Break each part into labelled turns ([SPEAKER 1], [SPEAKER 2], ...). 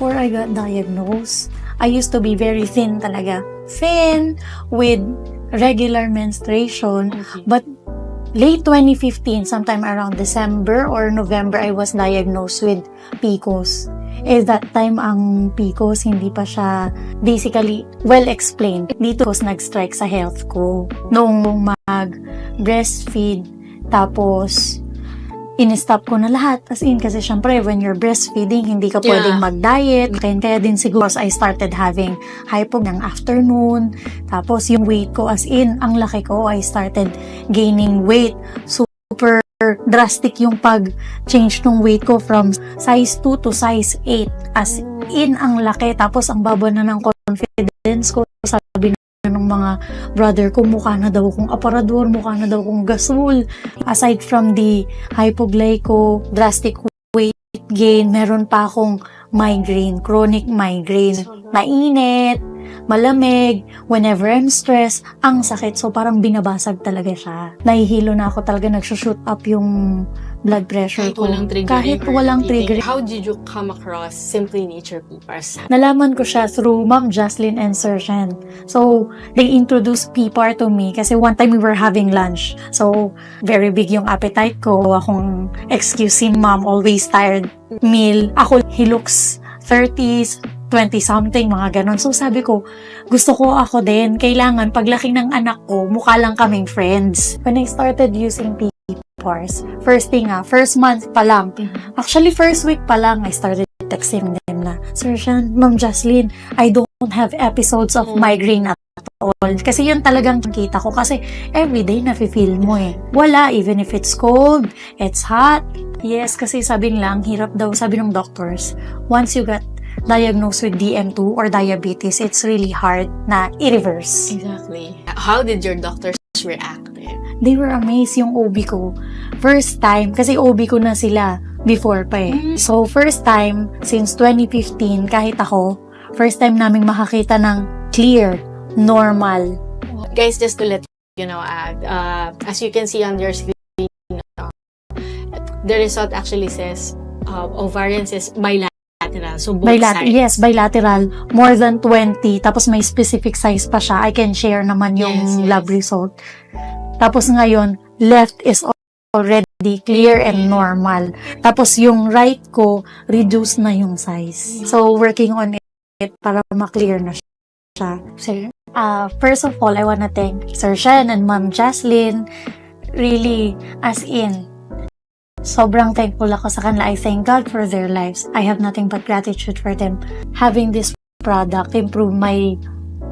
[SPEAKER 1] before I got diagnosed, I used to be very thin talaga. Thin, with regular menstruation.
[SPEAKER 2] Okay.
[SPEAKER 1] But late 2015, sometime around December or November, I was diagnosed with PCOS. That time, ang PCOS, hindi pa siya basically well-explained. Dito ko nag-strike sa health ko. Noong mag-breastfeed, tapos in-stop ko na lahat. As in, kasi syempre, when you're breastfeeding, hindi ka pwedeng mag-diet. Kaya din siguro, I started having hypo ng afternoon. Tapos, yung weight ko, as in, ang laki ko, I started gaining weight. Super drastic yung pag-change ng weight ko from size 2 to size 8. As in, ang laki. Tapos, ang baba na ng confidence ko. Sabi ng mga brother ko, mukha na daw akong aparador, mukha na daw akong gasol. Aside from the hypoglyco, drastic weight gain, meron pa akong migraine, chronic migraine. Mainit, malamig, whenever I'm stressed, ang sakit. So, parang binabasag talaga siya. Nahihilo na ako talaga, nagsushoot up yung blood pressure ko. Kahit walang trigger.
[SPEAKER 2] How did you come across SimplyNature PPARs?
[SPEAKER 1] Nalaman ko siya through Ma'am Jocelyn and Sir Shyan. So, they introduced PPAR to me kasi one time we were having lunch. So, very big yung appetite ko. Akong excusin, Ma'am, always tired meal. Ako, he looks 30s, 20-something, mga ganon. So, sabi ko, gusto ko ako din. Kailangan, paglaki ng anak ko, mukha lang kaming friends. When I started using PPARs, first month pa lang. Actually, first week pa lang, I started texting them na, Sir Shyan, Ma'am Jocelyn, I don't have episodes of migraine at all. Kasi yun talagang kita ko. Kasi everyday nafe-feel mo eh. Wala, even if it's cold, it's hot. Yes, kasi sabi nila, ang hirap daw, sabi ng doctors, once you got diagnosed with DM2 or diabetes, it's really hard na i-reverse.
[SPEAKER 2] Exactly. How did your doctors react?
[SPEAKER 1] They were amazed yung OB ko. First time, kasi OB ko na sila before pa eh. So, first time, since 2015, kahit ako, first time naming makakita ng clear, normal.
[SPEAKER 2] Guys, just to let you know, as you can see on your screen, the result actually says ovarian is bilateral. So, both sides.
[SPEAKER 1] Yes, bilateral. More than 20. Tapos may specific size pa siya. I can share naman yung lab result. Tapos ngayon, left is already clear and normal. Tapos yung right ko, reduce na yung size. So, working on it para ma-clear na siya. Sir, first of all, I wanna thank Sir Shyan and Ma'am Jocelyn. Really, as in, sobrang thankful ako sa kanila. I thank God for their lives. I have nothing but gratitude for them. Having this product improve my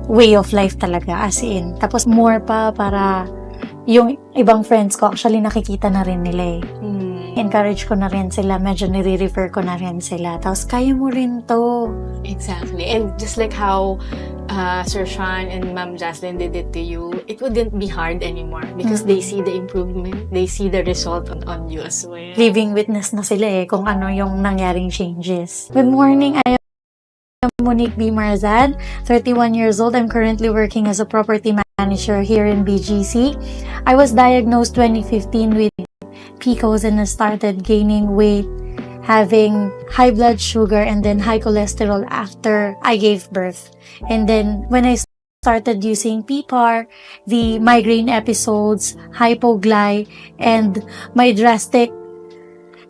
[SPEAKER 1] way of life talaga, as in. Tapos more pa para yung ibang friends ko, actually nakikita na rin nila eh. Encourage ko na rin sila, medyo nire-refer ko na rin sila. Tapos, kaya mo rin to.
[SPEAKER 2] Exactly. And just like how Sir Shyan and Ma'am Jocelyn did it to you, it wouldn't be hard anymore because they see the improvement, they see the result on you as well.
[SPEAKER 1] Living witness na sila eh, kung ano yung nangyaring changes. Good morning, I am Monique B. Marzan, 31 years old. I'm currently working as a property manager here in BGC. I was diagnosed 2015 with PCOS and I started gaining weight, having high blood sugar and then high cholesterol after I gave birth. And then when I started using PPAR, the migraine episodes, hypogly, and my drastic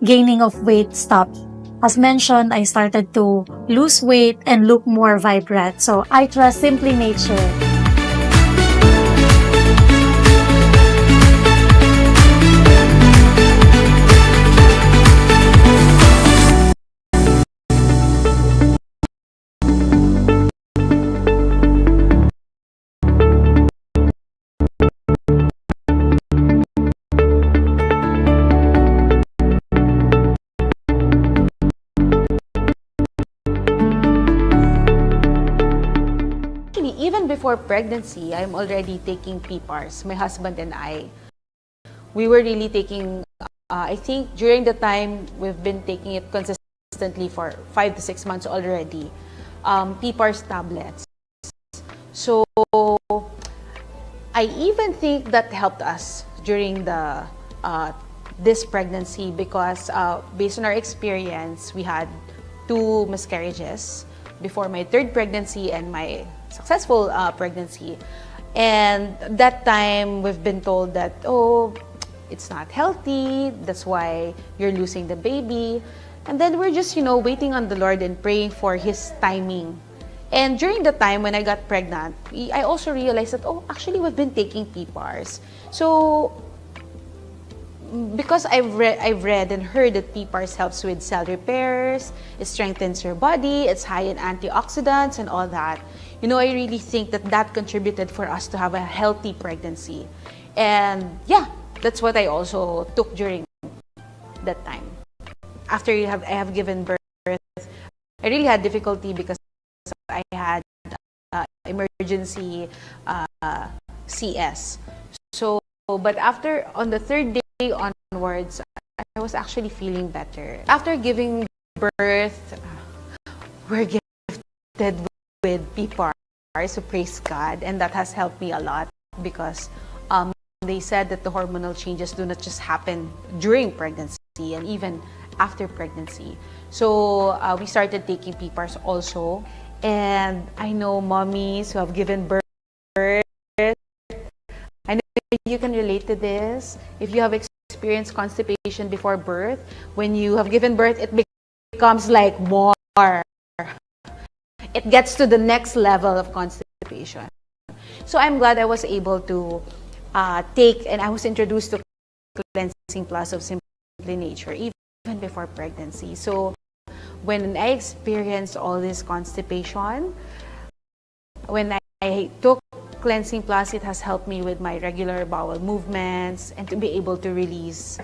[SPEAKER 1] gaining of weight stopped. As mentioned, I started to lose weight and look more vibrant. So I trust SimplyNature.
[SPEAKER 3] Even before pregnancy, I'm already taking PPARs. My husband and I, we were really taking, I think during the time we've been taking it consistently for 5 to 6 months already, PPARs tablets. So, I even think that helped us during the this pregnancy because based on our experience, we had 2 miscarriages before my 3rd pregnancy and my successful pregnancy. And that time, we've been told that, oh, it's not healthy, that's why you're losing the baby. And then we're just, waiting on the Lord and praying for His timing. And during the time when I got pregnant, I also realized that, oh, actually we've been taking PPARs. So, because I've read and heard that PPARs helps with cell repairs, it strengthens your body, it's high in antioxidants and all that. I really think that contributed for us to have a healthy pregnancy. And yeah, that's what I also took during that time. After I have given birth, I really had difficulty because I had emergency CS. So, but on the 3rd day onwards, I was actually feeling better. After giving birth, we're gifted with PPAR, so praise God, and that has helped me a lot because they said that the hormonal changes do not just happen during pregnancy and even after pregnancy. So we started taking PPARs also, and I know mommies who have given birth. I know you can relate to this. If you have experienced constipation before birth, when you have given birth, it becomes like more. It gets to the next level of constipation. So I'm glad I was able to take, and I was introduced to Cleansing Plus of SimplyNature even before pregnancy. So when I experienced all this constipation, when I took Cleansing Plus, it has helped me with my regular bowel movements and to be able to release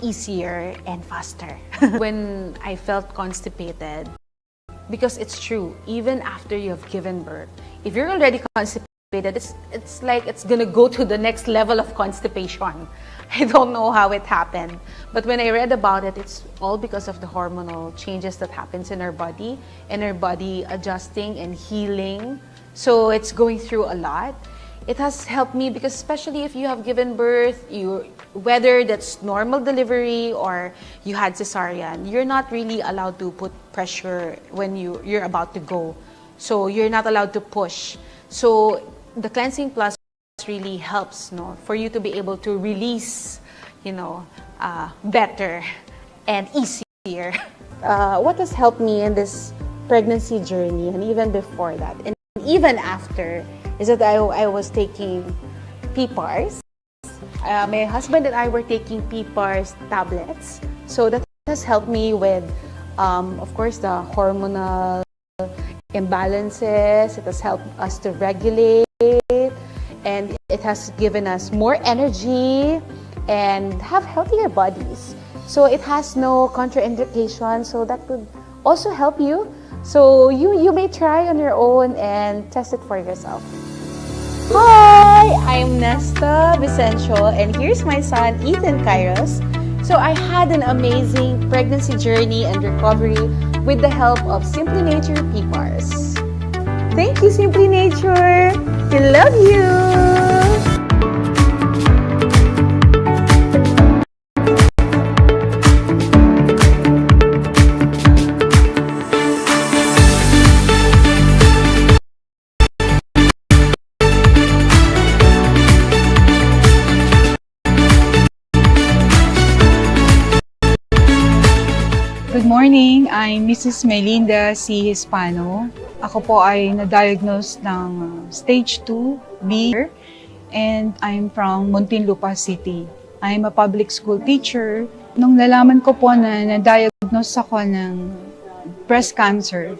[SPEAKER 3] easier and faster. When I felt constipated, because it's true, even after you have given birth, if you're already constipated, it's like it's gonna go to the next level of constipation. I don't know how it happened, but when I read about it, it's all because of the hormonal changes that happens in our body, and our body adjusting and healing. So it's going through a lot. It has helped me because especially if you have given birth, whether that's normal delivery or you had cesarean, you're not really allowed to put pressure when you're about to go. So you're not allowed to push. So the Cleansing Plus really helps, for you to be able to release, better and easier. What has helped me in this pregnancy journey and even before that and even after is that I was taking PPARs. My husband and I were taking PPARs tablets. So that has helped me with, of course, the hormonal imbalances. It has helped us to regulate, and it has given us more energy and have healthier bodies. So it has no contraindication, so that could also help you. So you may try on your own and test it for yourself. Hi, I'm Nesta Vicencio, and here's my son Ethan Kairos. So I had an amazing pregnancy journey and recovery with the help of SimplyNature PPARs. Thank you, SimplyNature. We love you.
[SPEAKER 4] Good morning, I'm Mrs. Melinda C. Hispano. Ako po ay na-diagnose ng stage 2B and I'm from Muntinlupa City. I'm a public school teacher. Nung nalaman ko po na na-diagnose ako ng breast cancer,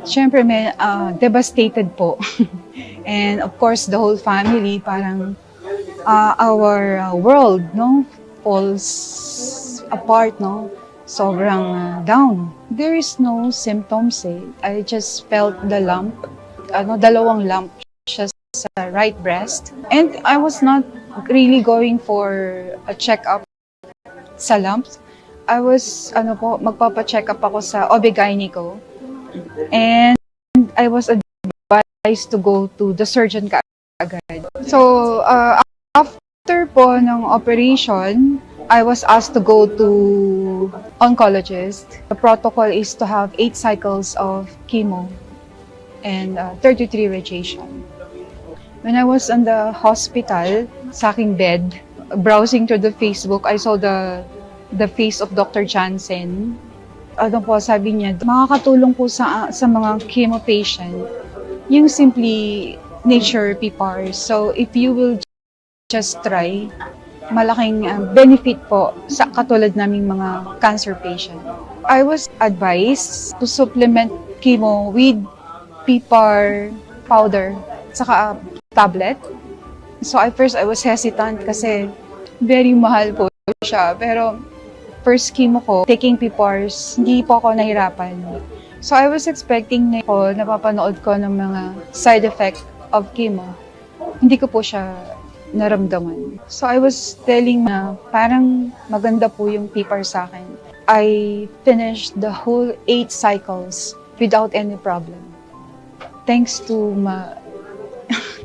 [SPEAKER 4] syempre may devastated po. And of course, the whole family, parang our world, falls apart, sobrang down. There is no symptoms eh. I just felt the lump, dalawang lump siya sa right breast. And I was not really going for a check-up sa lumps. I was, magpapa-check up ako sa OB-GYN ko. And I was advised to go to the surgeon kaagad. So, after po ng operation, I was asked to go to to oncologist. The protocol is to have 8 cycles of chemo and 33 radiation. When I was on the hospital, sa aking bed, browsing through the Facebook, I saw the face of Dr. Jansen. Ano po, sabi niya, makakatulong po sa mga chemo patient yung SimplyNature PPARs. So if you will just try, malaking benefit po sa katulad naming mga cancer patient. I was advised to supplement chemo with PPAR powder saka tablet. So at first I was hesitant kasi very mahal po siya. Pero first chemo ko, taking PPARs, hindi po ako nahirapan. So I was expecting na ako, napapanood ko ng mga side effect of chemo. Hindi ko po siya naramdaman. So I was telling na parang maganda po yung PPAR sa akin. I finished the whole 8 cycles without any problem. Thanks to my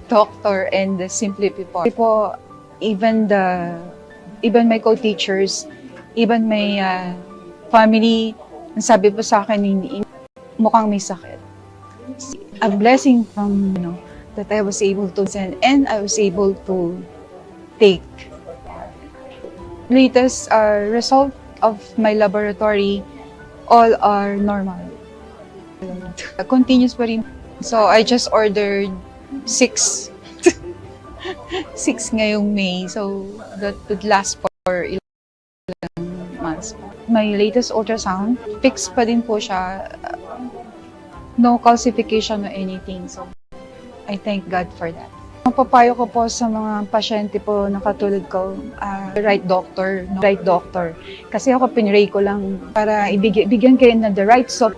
[SPEAKER 4] doctor and the Simply PPAR. Po, even my co-teachers, even my family, sabi po sa akin, mukhang may sakit. A blessing from, that I was able to send and I was able to take. Latest result of my laboratory, all are normal. Continuous pa rin. So I just ordered 6 ngayong May. So that would last for ilang months. My latest ultrasound, fixed pa din po siya. No calcification or anything. So I thank God for that. Ang papayo ko po sa mga pasyente po na katulad ko, right doctor. Kasi ako pinray ko lang para bigyan kayo ng the right support.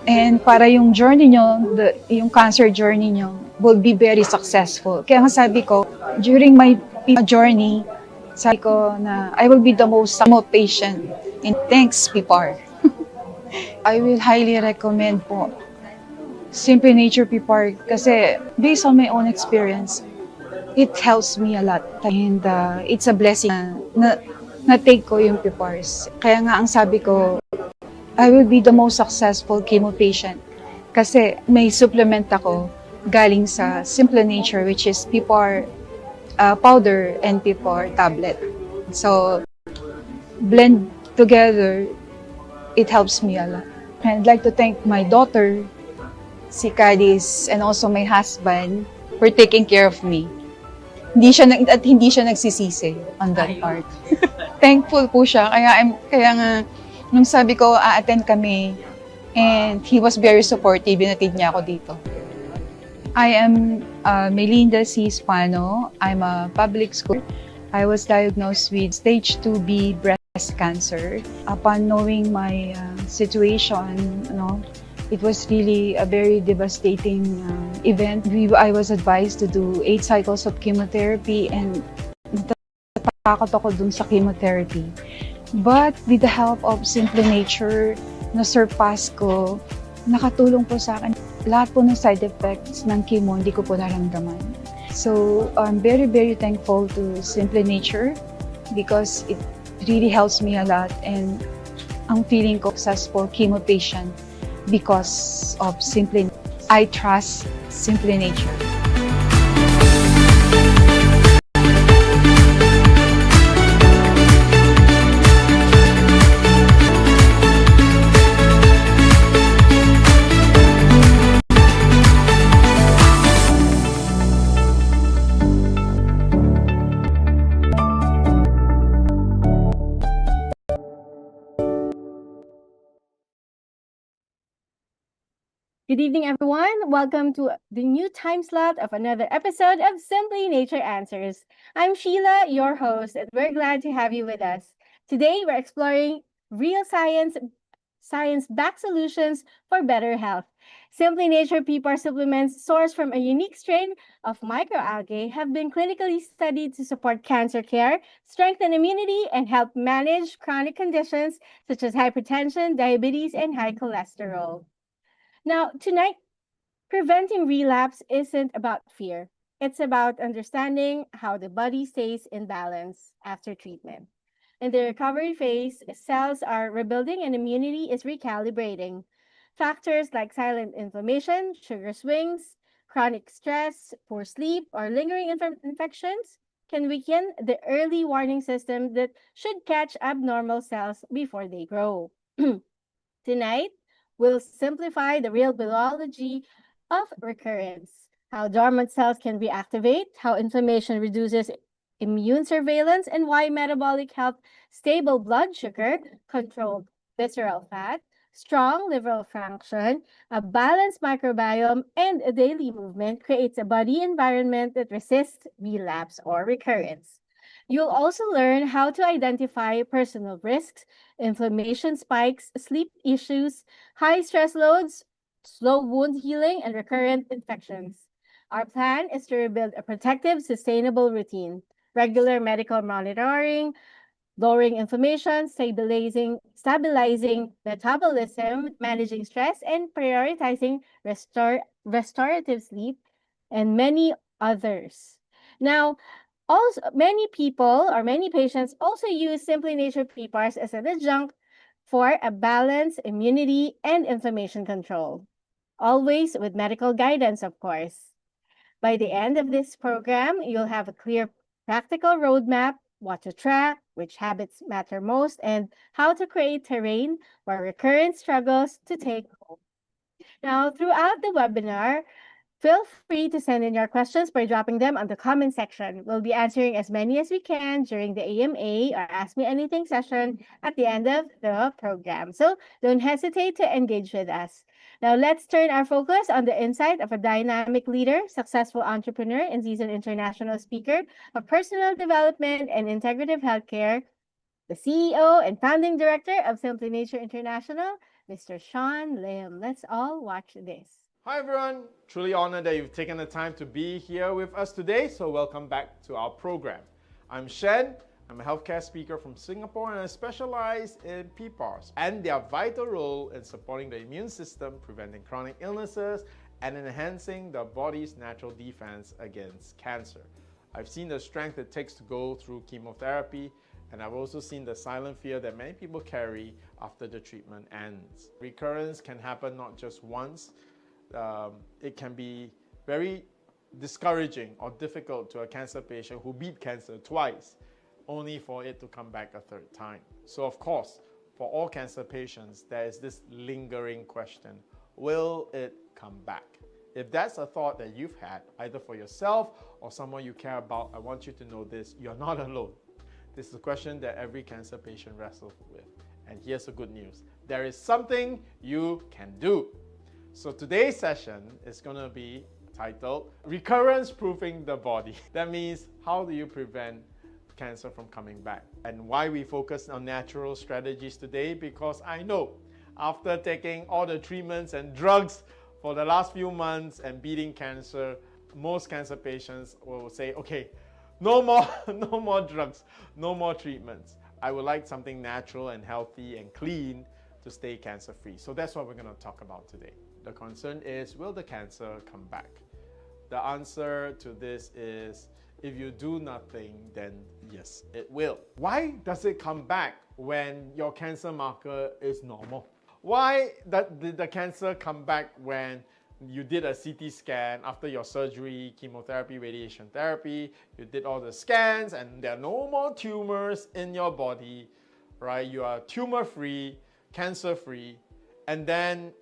[SPEAKER 4] And para yung journey nyo, yung cancer journey nyo, will be very successful. Kaya nga sabi ko, during my journey, sabi ko na I will be the most patient. And thanks, PPAR. I will highly recommend po SimplyNature PPAR kasi based on my own experience, it helps me a lot. And it's a blessing na take ko yung PPARs. Kaya nga ang sabi ko, I will be the most successful chemo patient kasi may supplement ako galing sa SimplyNature, which is PPAR powder and PPAR tablet. So, blend together, it helps me a lot. And I'd like to thank my daughter, si Cadiz, and also my husband for taking care of me. Hindi siya nagsisisi on that part. Thankful po siya. Kaya nga, nung sabi ko, a-attend kami, and he was very supportive, binatid niya ako dito. I am Melinda C. Spano. I'm a public school. I was diagnosed with stage 2B breast cancer. Upon knowing my situation, it was really a very devastating event. I was advised to do 8 cycles of chemotherapy, and natatakot ako dun sa chemotherapy. But with the help of SimplyNature, na-surpass ko, nakatulong po sa akin. Lahat po ng side effects ng chemo, hindi ko po naramdaman. So, I'm very, very thankful to SimplyNature because it really helps me a lot, and ang feeling ko successful chemo patient because of SimplyNature. I trust SimplyNature.
[SPEAKER 5] Good evening, everyone. Welcome to the new time slot of another episode of SimplyNature Answers. I'm Sheila, your host, and we're glad to have you with us. Today, we're exploring real science-backed solutions for better health. SimplyNature PPAR supplements sourced from a unique strain of microalgae have been clinically studied to support cancer care, strengthen immunity, and help manage chronic conditions such as hypertension, diabetes, and high cholesterol. Now, tonight, preventing relapse isn't about fear. It's about understanding how the body stays in balance after treatment. In the recovery phase, cells are rebuilding and immunity is recalibrating. Factors like silent inflammation, sugar swings, chronic stress, poor sleep, or lingering infections can weaken the early warning system that should catch abnormal cells before they grow. Tonight, we'll simplify the real biology of recurrence, how dormant cells can reactivate, how inflammation reduces immune surveillance, and why metabolic health, stable blood sugar, controlled visceral fat, strong liver function, a balanced microbiome, and a daily movement creates a body environment that resists relapse or recurrence. You'll also learn how to identify personal risks, inflammation spikes, sleep issues, high stress loads, slow wound healing, and recurrent infections. Our plan is to rebuild a protective, sustainable routine, regular medical monitoring, lowering inflammation, stabilizing metabolism, managing stress, and prioritizing restorative sleep, and many others. Now, also, many people or many patients also use SimplyNature PPARs as an adjunct for a balanced immunity and inflammation control. Always with medical guidance, of course. By the end of this program, you'll have a clear practical roadmap, what to track, which habits matter most, and how to create terrain where recurrent struggles to take hold. Now, throughout the webinar, feel free to send in your questions by dropping them on the comment section. We'll be answering as many as we can during the AMA or Ask Me Anything session at the end of the program. So don't hesitate to engage with us. Now let's turn our focus on the insight of a dynamic leader, successful entrepreneur, and seasoned international speaker of personal development and integrative healthcare, the CEO and founding director of SimplyNature International, Mr. Shyan Lim. Let's all watch this.
[SPEAKER 6] Hi everyone, truly honored that you've taken the time to be here with us today, so welcome back to our program. I'm Shen, I'm a healthcare speaker from Singapore and I specialize in PPARs and their vital role in supporting the immune system, preventing chronic illnesses, and enhancing the body's natural defense against cancer. I've seen the strength it takes to go through chemotherapy, and I've also seen the silent fear that many people carry after the treatment ends. Recurrence can happen not just once. It can be very discouraging or difficult to a cancer patient who beat cancer twice, only for it to come back a third time. So of course, for all cancer patients, there is this lingering question: will it come back? If that's a thought that you've had, either for yourself or someone you care about, I want you to know this: you're not alone. This is a question that every cancer patient wrestles with. And here's the good news: there is something you can do. So today's session is going to be titled Recurrence Proofing the Body. That means, how do you prevent cancer from coming back? And why we focus on natural strategies today? Because I know after taking all the treatments and drugs for the last few months and beating cancer, most cancer patients will say, okay, no more drugs, no more treatments. I would like something natural and healthy and clean to stay cancer free. So that's what we're going to talk about today. The concern is, will the cancer come back? The answer to this is, if you do nothing, then yes, it will. Why does it come back when your cancer marker is normal? Why did the cancer come back when you did a CT scan after your surgery, chemotherapy, radiation therapy, you did all the scans and there are no more tumors in your body, right? You are tumor-free, cancer-free, and then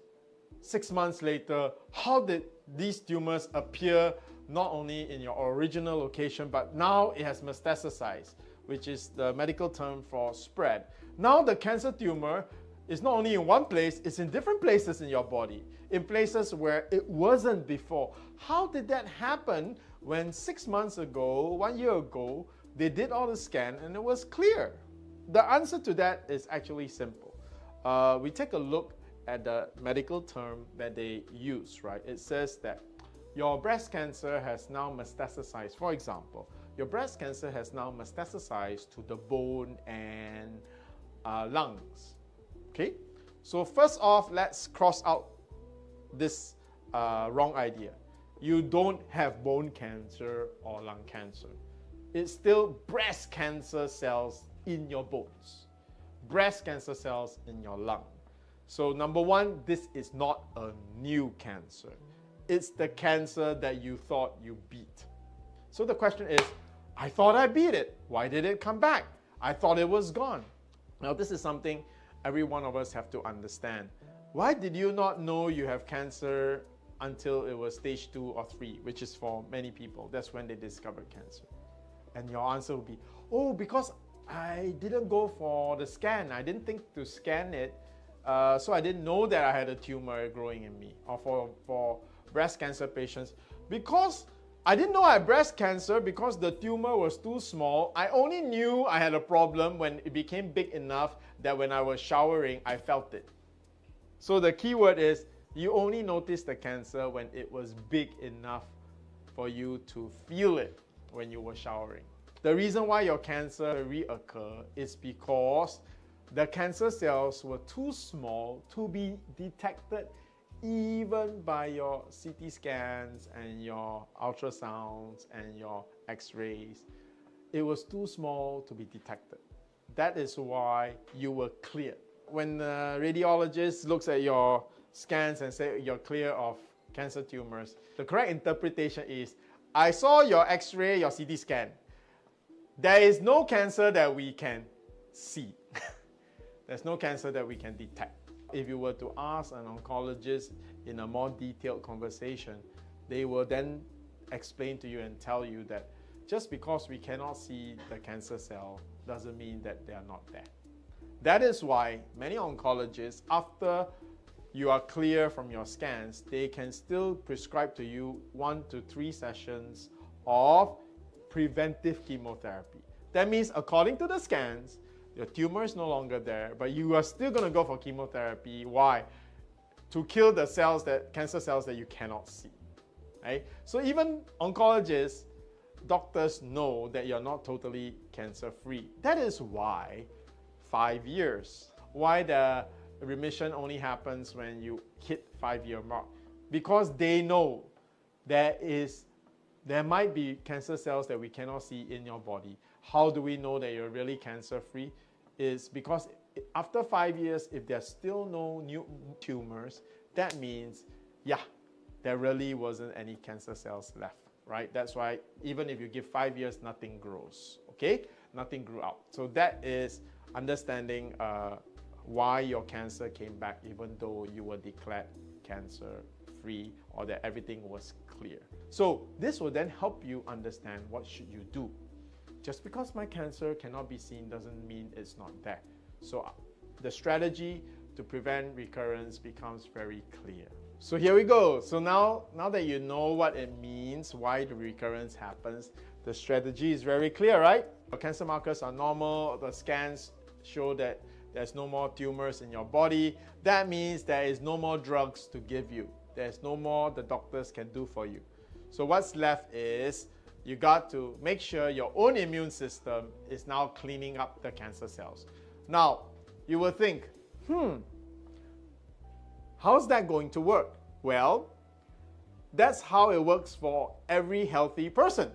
[SPEAKER 6] 6 months later, how did these tumors appear not only in your original location, but now it has metastasized, which is the medical term for spread. Now the cancer tumor is not only in one place, it's in different places in your body, in places where it wasn't before. How did that happen when 6 months ago, 1 year ago, they did all the scan and it was clear? The answer to that is actually simple. We take a look at the medical term that they use, right? It says that your breast cancer has now metastasized. For example, your breast cancer has now metastasized to the bone and lungs. Okay? So first off, let's cross out this wrong idea. You don't have bone cancer or lung cancer. It's still breast cancer cells in your bones, breast cancer cells in your lung. So number one, this is not a new cancer. It's the cancer that you thought you beat. So the question is, I thought I beat it. Why did it come back? I thought it was gone. Now this is something every one of us have to understand. Why did you not know you have cancer until it was stage 2 or 3, which is for many people. That's when they discovered cancer. And your answer will be, oh, because I didn't go for the scan. I didn't think to scan it. So I didn't know that I had a tumor growing in me. Or for breast cancer patients, because I didn't know I had breast cancer because the tumor was too small. I only knew I had a problem when it became big enough that when I was showering, I felt it. So the key word is, you only noticed the cancer when it was big enough for you to feel it when you were showering. The reason why your cancer reoccur is because the cancer cells were too small to be detected even by your CT scans and your ultrasounds and your x-rays. It was too small to be detected. That is why you were cleared. When the radiologist looks at your scans and say you're clear of cancer tumors, the correct interpretation is, I saw your x-ray, your CT scan. There is no cancer that we can see. There's no cancer that we can detect. If you were to ask an oncologist in a more detailed conversation, they will then explain to you and tell you that just because we cannot see the cancer cell doesn't mean that they are not there. That is why many oncologists, after you are clear from your scans, they can still prescribe to you 1 to 3 sessions of preventive chemotherapy. That means according to the scans, your tumor is no longer there, but you are still going to go for chemotherapy. Why? To kill the cells, cancer cells that you cannot see. Right? So even oncologists, doctors know that you're not totally cancer-free. That is why 5 years. Why the remission only happens when you hit 5-year mark. Because they know there might be cancer cells that we cannot see in your body. How do we know that you're really cancer-free? Is because after 5 years, if there's still no new tumors, that means, yeah, there really wasn't any cancer cells left, right? That's why even if you give 5 years, nothing grows, okay? Nothing grew out. So that is understanding why your cancer came back even though you were declared cancer-free or that everything was clear. So this will then help you understand what should you do. Just because my cancer cannot be seen doesn't mean it's not there. So the strategy to prevent recurrence becomes very clear. So here we go. So now that you know what it means, why the recurrence happens, the strategy is very clear, right? Your cancer markers are normal. The scans show that there's no more tumors in your body. That means there is no more drugs to give you. There's no more the doctors can do for you. So what's left is you got to make sure your own immune system is now cleaning up the cancer cells. Now, you will think, how's that going to work? Well, that's how it works for every healthy person.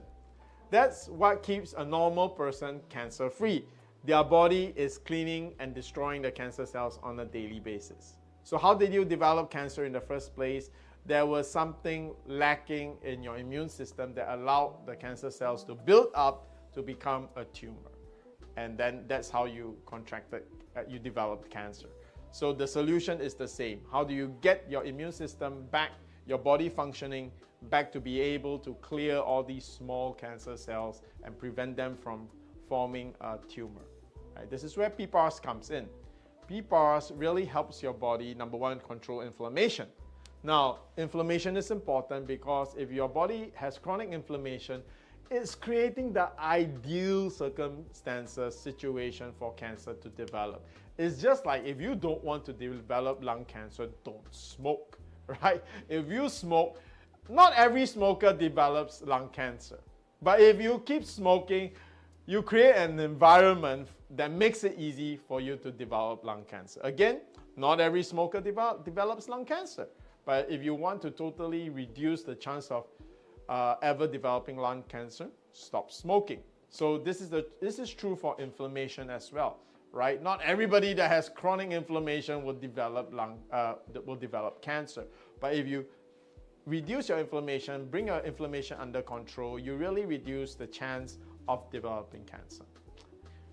[SPEAKER 6] That's what keeps a normal person cancer-free. Their body is cleaning and destroying the cancer cells on a daily basis. So how did you develop cancer in the first place? There was something lacking in your immune system that allowed the cancer cells to build up to become a tumor. And then that's how you you developed cancer. So the solution is the same. How do you get your immune system back, your body functioning back to be able to clear all these small cancer cells and prevent them from forming a tumor? Right? This is where PPARs comes in. PPARs really helps your body, number one, control inflammation. Now, inflammation is important because if your body has chronic inflammation, it's creating the ideal situation for cancer to develop. It's just like if you don't want to develop lung cancer, don't smoke, right? If you smoke, not every smoker develops lung cancer. But if you keep smoking, you create an environment that makes it easy for you to develop lung cancer. Again, not every smoker develops lung cancer. But if you want to totally reduce the chance of ever developing lung cancer, stop smoking. So this is true for inflammation as well, right? Not everybody that has chronic inflammation will develop cancer, but if you reduce your inflammation, bring your inflammation under control, you really reduce the chance of developing cancer.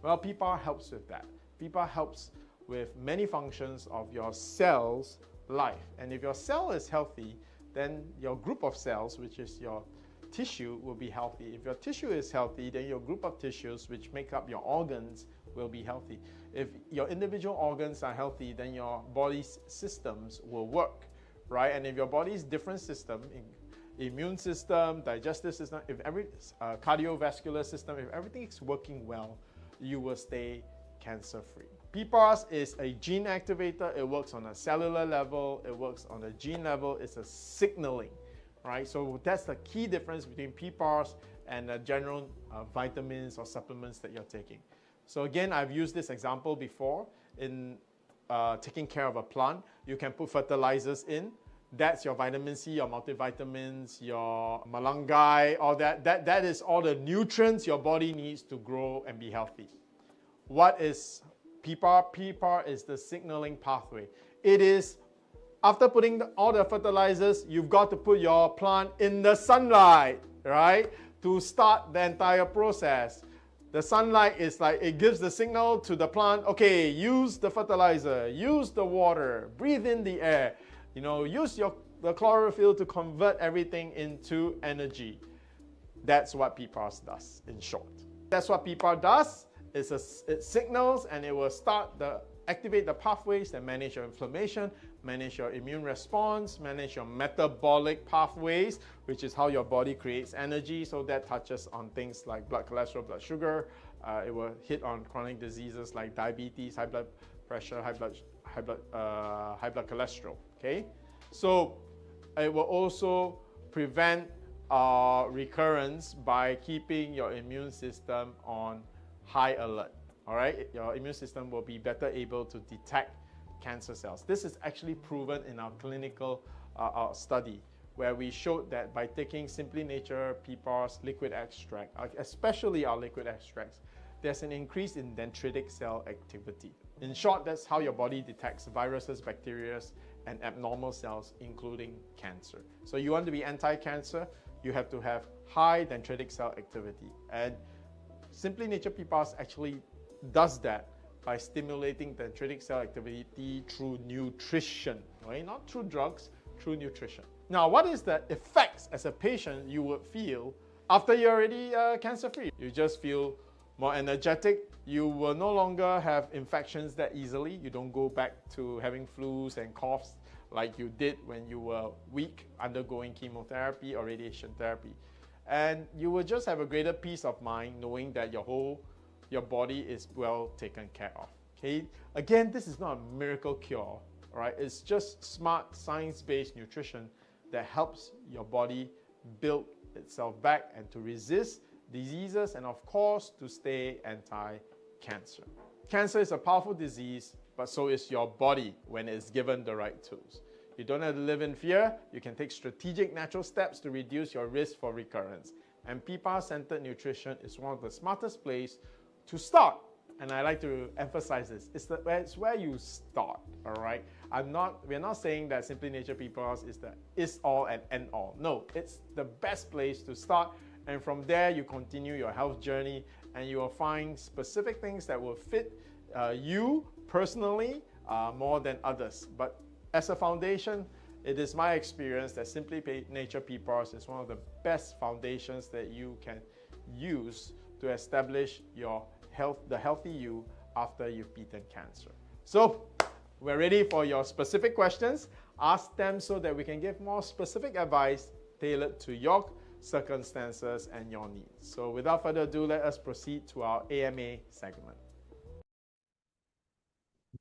[SPEAKER 6] Well, PPAR helps with that. PPAR helps with many functions of your cell's life. And if your cell is healthy, then your group of cells, which is your tissue, will be healthy. If your tissue is healthy, then your group of tissues, which make up your organs, will be healthy. If your individual organs are healthy, then your body's systems will work, right? And if your body's different system, immune system, digestive system, if every cardiovascular system, if everything is working well, you will stay cancer-free. PPARs is a gene activator. It works on a cellular level. It works on a gene level. It's a signaling, right? So that's the key difference between PPARs and general vitamins or supplements that you're taking. So again, I've used this example before in taking care of a plant. You can put fertilizers in. That's your vitamin C, your multivitamins, your malunggay, all that. That is all the nutrients your body needs to grow and be healthy. What is PPAR? PPAR is the signaling pathway. It is, after putting all the fertilizers, you've got to put your plant in the sunlight, right? To start the entire process. The sunlight is like, it gives the signal to the plant, okay, use the fertilizer, use the water, breathe in the air, use the chlorophyll to convert everything into energy. That's what PPAR does, in short. That's what PPAR does. It signals and it will activate the pathways that manage your inflammation, manage your immune response, manage your metabolic pathways, which is how your body creates energy. So that touches on things like blood cholesterol, blood sugar. It will hit on chronic diseases like diabetes, high blood pressure, high blood cholesterol. Okay, so it will also prevent recurrence by keeping your immune system on high alert. All right, your immune system will be better able to detect cancer cells. This is actually proven in our clinical study, where we showed that by taking SimplyNature PPAR's liquid extract, especially our liquid extracts, there's an increase in dendritic cell activity. In short, that's how your body detects viruses, bacteria, and abnormal cells, including cancer. So you want to be anti-cancer, you have to have high dendritic cell activity. And SimplyNature PPARs actually does that by stimulating dendritic cell activity through nutrition, right? Not through drugs, through nutrition. Now, what is the effects as a patient you would feel after you're already cancer-free? You just feel more energetic. You will no longer have infections that easily. You don't go back to having flus and coughs like you did when you were weak, undergoing chemotherapy or radiation therapy. And you will just have a greater peace of mind knowing that your body is well taken care of. Okay? Again, this is not a miracle cure, right? It's just smart science-based nutrition that helps your body build itself back and to resist diseases and of course to stay anti-cancer. Cancer is a powerful disease, but so is your body when it's given the right tools. You don't have to live in fear. You can take strategic natural steps to reduce your risk for recurrence. And PPAR-centered nutrition is one of the smartest places to start. And I like to emphasize this. It's where you start, all right? We're not saying that SimplyNature PPARs is the is-all and end-all. No, it's the best place to start. And from there, you continue your health journey and you will find specific things that will fit you personally more than others. But as a foundation, it is my experience that SimplyNature PPARs is one of the best foundations that you can use to establish the healthy you after you've beaten cancer. So we're ready for your specific questions. Ask them so that we can give more specific advice tailored to your circumstances and your needs. So without further ado, let us proceed to our AMA segment.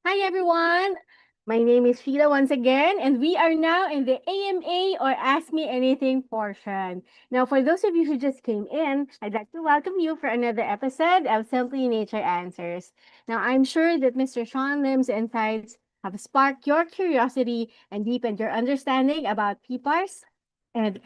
[SPEAKER 5] Hi everyone! My name is Sheila once again, and we are now in the AMA or Ask Me Anything portion. Now, for those of you who just came in, I'd like to welcome you for another episode of SimplyNature Answers. Now, I'm sure that Mr. Shyan Lim's insights have sparked your curiosity and deepened your understanding about PPARs, And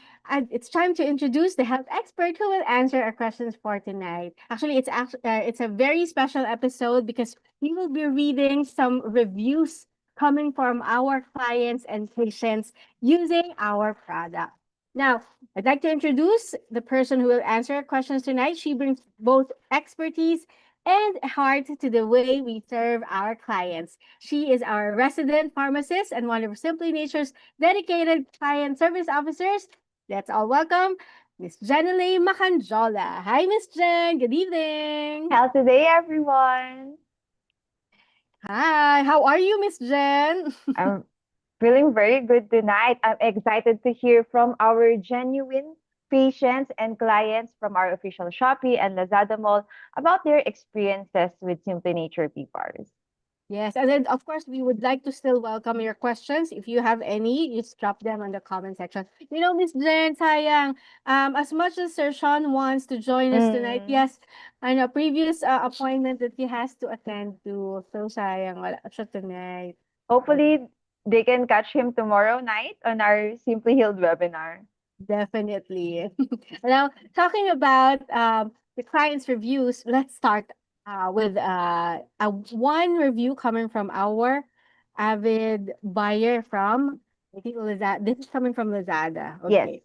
[SPEAKER 5] it's time to introduce the health expert who will answer our questions for tonight. Actually, it's a very special episode because we will be reading some reviews coming from our clients and patients using our product. Now, I'd like to introduce the person who will answer our questions tonight. She brings both expertise and heart to the way we serve our clients. She is our resident pharmacist and one of Simply Nature's dedicated client service officers. Let's all welcome Miss Jenny Macanjola. Hi, Miss Jen. Good evening.
[SPEAKER 7] How's today, everyone?
[SPEAKER 5] Hi. How are you, Miss Jen?
[SPEAKER 7] I'm feeling very good tonight. I'm excited to hear from our genuine patients and clients from our official Shopee and Lazada Mall about their experiences with Simply Nature PPARs.
[SPEAKER 5] Yes, and then of course we would like to still welcome your questions. If you have any, just drop them on the comment section. Miss Jen, sayang, as much as Sir Sean wants to join us tonight, yes, I know previous appointment that he has to attend to. So sayang, wala siya tonight.
[SPEAKER 7] Hopefully, they can catch him tomorrow night on our Simply Healed webinar.
[SPEAKER 5] Definitely. Now, talking about the client's reviews, let's start with one review coming from our avid buyer from, I think, Lazada. This is coming from Lazada.
[SPEAKER 7] Yes.
[SPEAKER 5] Okay.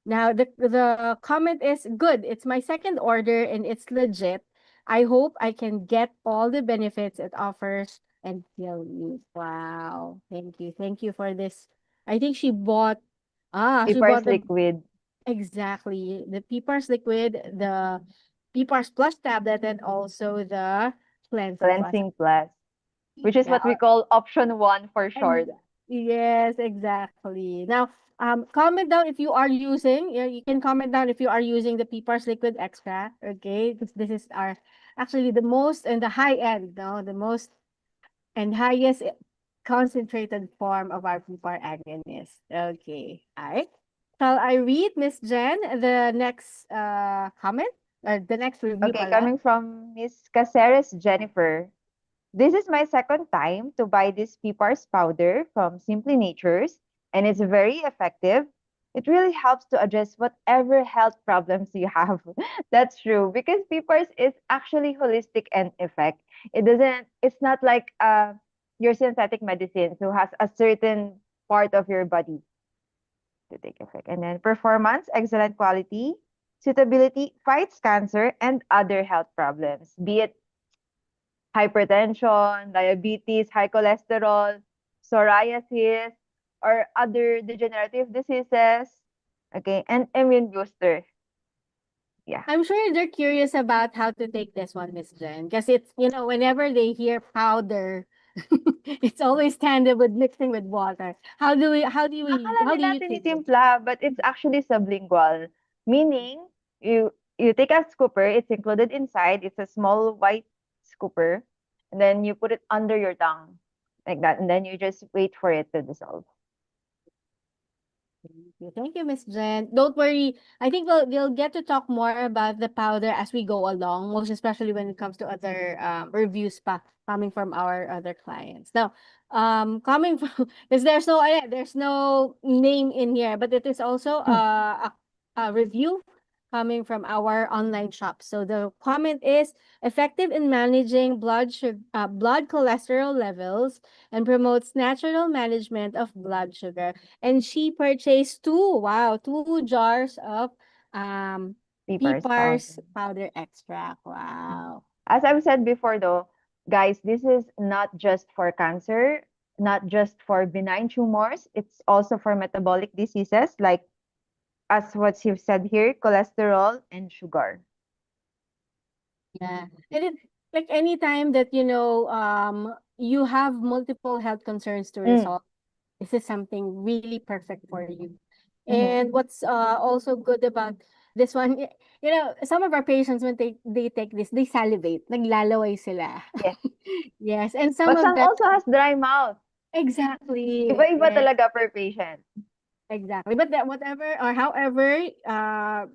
[SPEAKER 5] Now, the comment is good. It's my second order and it's legit. I hope I can get all the benefits it offers and feel me. Wow. Thank you. Thank you for this. I think she bought she
[SPEAKER 7] PPARs
[SPEAKER 5] bought the
[SPEAKER 7] liquid,
[SPEAKER 5] exactly the PPARS liquid, the PPARS Plus tablet, and also the cleansing plus.
[SPEAKER 7] cleansing plus, which is
[SPEAKER 5] Yeah,
[SPEAKER 7] what we call option 1 for short.
[SPEAKER 5] yes, exactly. Now, comment down if you are using. You can comment down if you are using the PPARS liquid extra. Okay, this is our actually the most and the high end, no, the most and highest concentrated form of our PPAR agonist. Okay, all right. Shall I read, Miss Jen, the next comment or the next review
[SPEAKER 7] Okay,
[SPEAKER 5] pala?
[SPEAKER 7] coming from Miss Caceres Jennifer. This is my second time to buy this PPARS powder from Simply Natures, and it's very effective. It really helps to address whatever health problems you have. That's true because PPARS is actually holistic and effect. It's not like your synthetic medicine who has a certain part of your body to take effect. And then performance, excellent quality, suitability, fights cancer and other health problems, be it hypertension, diabetes, high cholesterol, psoriasis, or other degenerative diseases. Okay, and immune booster. Yeah.
[SPEAKER 5] I'm sure they're curious about how to take this one, Miss Jen, because it's whenever they hear powder, it's always tandem with mixing with water.
[SPEAKER 7] Akala
[SPEAKER 5] How do
[SPEAKER 7] nila
[SPEAKER 5] you take it?
[SPEAKER 7] tinitimpla, but it's actually sublingual. Meaning, you take a scooper, it's included inside, it's a small white scooper, and then you put it under your tongue, like that, and then you just wait for it to dissolve.
[SPEAKER 5] Thank you, Miss Jen. Don't worry. I think we'll get to talk more about the powder as we go along, most especially when it comes to other reviews coming from our other clients. Now, coming from because there's no name in here, but it is also a review coming from our online shop. So the comment is effective in managing blood cholesterol levels and promotes natural management of blood sugar. And she purchased two jars of
[SPEAKER 7] PPARS
[SPEAKER 5] PPARS
[SPEAKER 7] powder.
[SPEAKER 5] powder extract. Wow.
[SPEAKER 7] As I've said before, though, guys, this is not just for cancer, not just for benign tumors. It's also for metabolic diseases like, as what you've said here, cholesterol and sugar.
[SPEAKER 5] Yeah. And it like anytime that you have multiple health concerns to resolve, this is something really perfect for you. And what's also good about this one, some of our patients when they take this, they salivate, naglalaway sila.
[SPEAKER 7] Yes.
[SPEAKER 5] Yes, and some
[SPEAKER 7] But
[SPEAKER 5] of
[SPEAKER 7] some
[SPEAKER 5] them
[SPEAKER 7] also has dry mouth.
[SPEAKER 5] exactly.
[SPEAKER 7] Iba-iba
[SPEAKER 5] Yes.
[SPEAKER 7] talaga per patient.
[SPEAKER 5] Exactly. But that whatever or however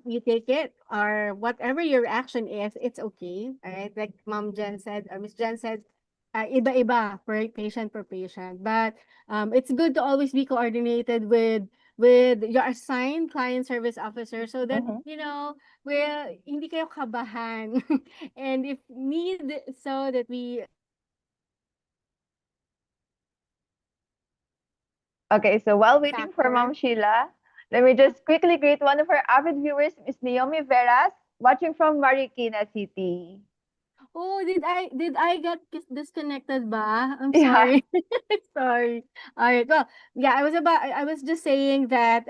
[SPEAKER 5] you take it or whatever your reaction is, it's okay. All right. Like Mom Jen said or Miss Jen said, iba-iba per patient per patient. But it's good to always be coordinated with with your assigned client service officer so that,
[SPEAKER 7] Mhm.
[SPEAKER 5] well, hindi kayo kabahan. And if need so that we
[SPEAKER 7] Okay, so while waiting for
[SPEAKER 5] factor.
[SPEAKER 7] Mom Sheila, let me just quickly greet one of our avid viewers, Miss Naomi Veras, watching from Marikina City.
[SPEAKER 5] Oh, did I get disconnected ba? I'm
[SPEAKER 7] Yeah.
[SPEAKER 5] sorry. Sorry. All right. Well, yeah, I was just saying that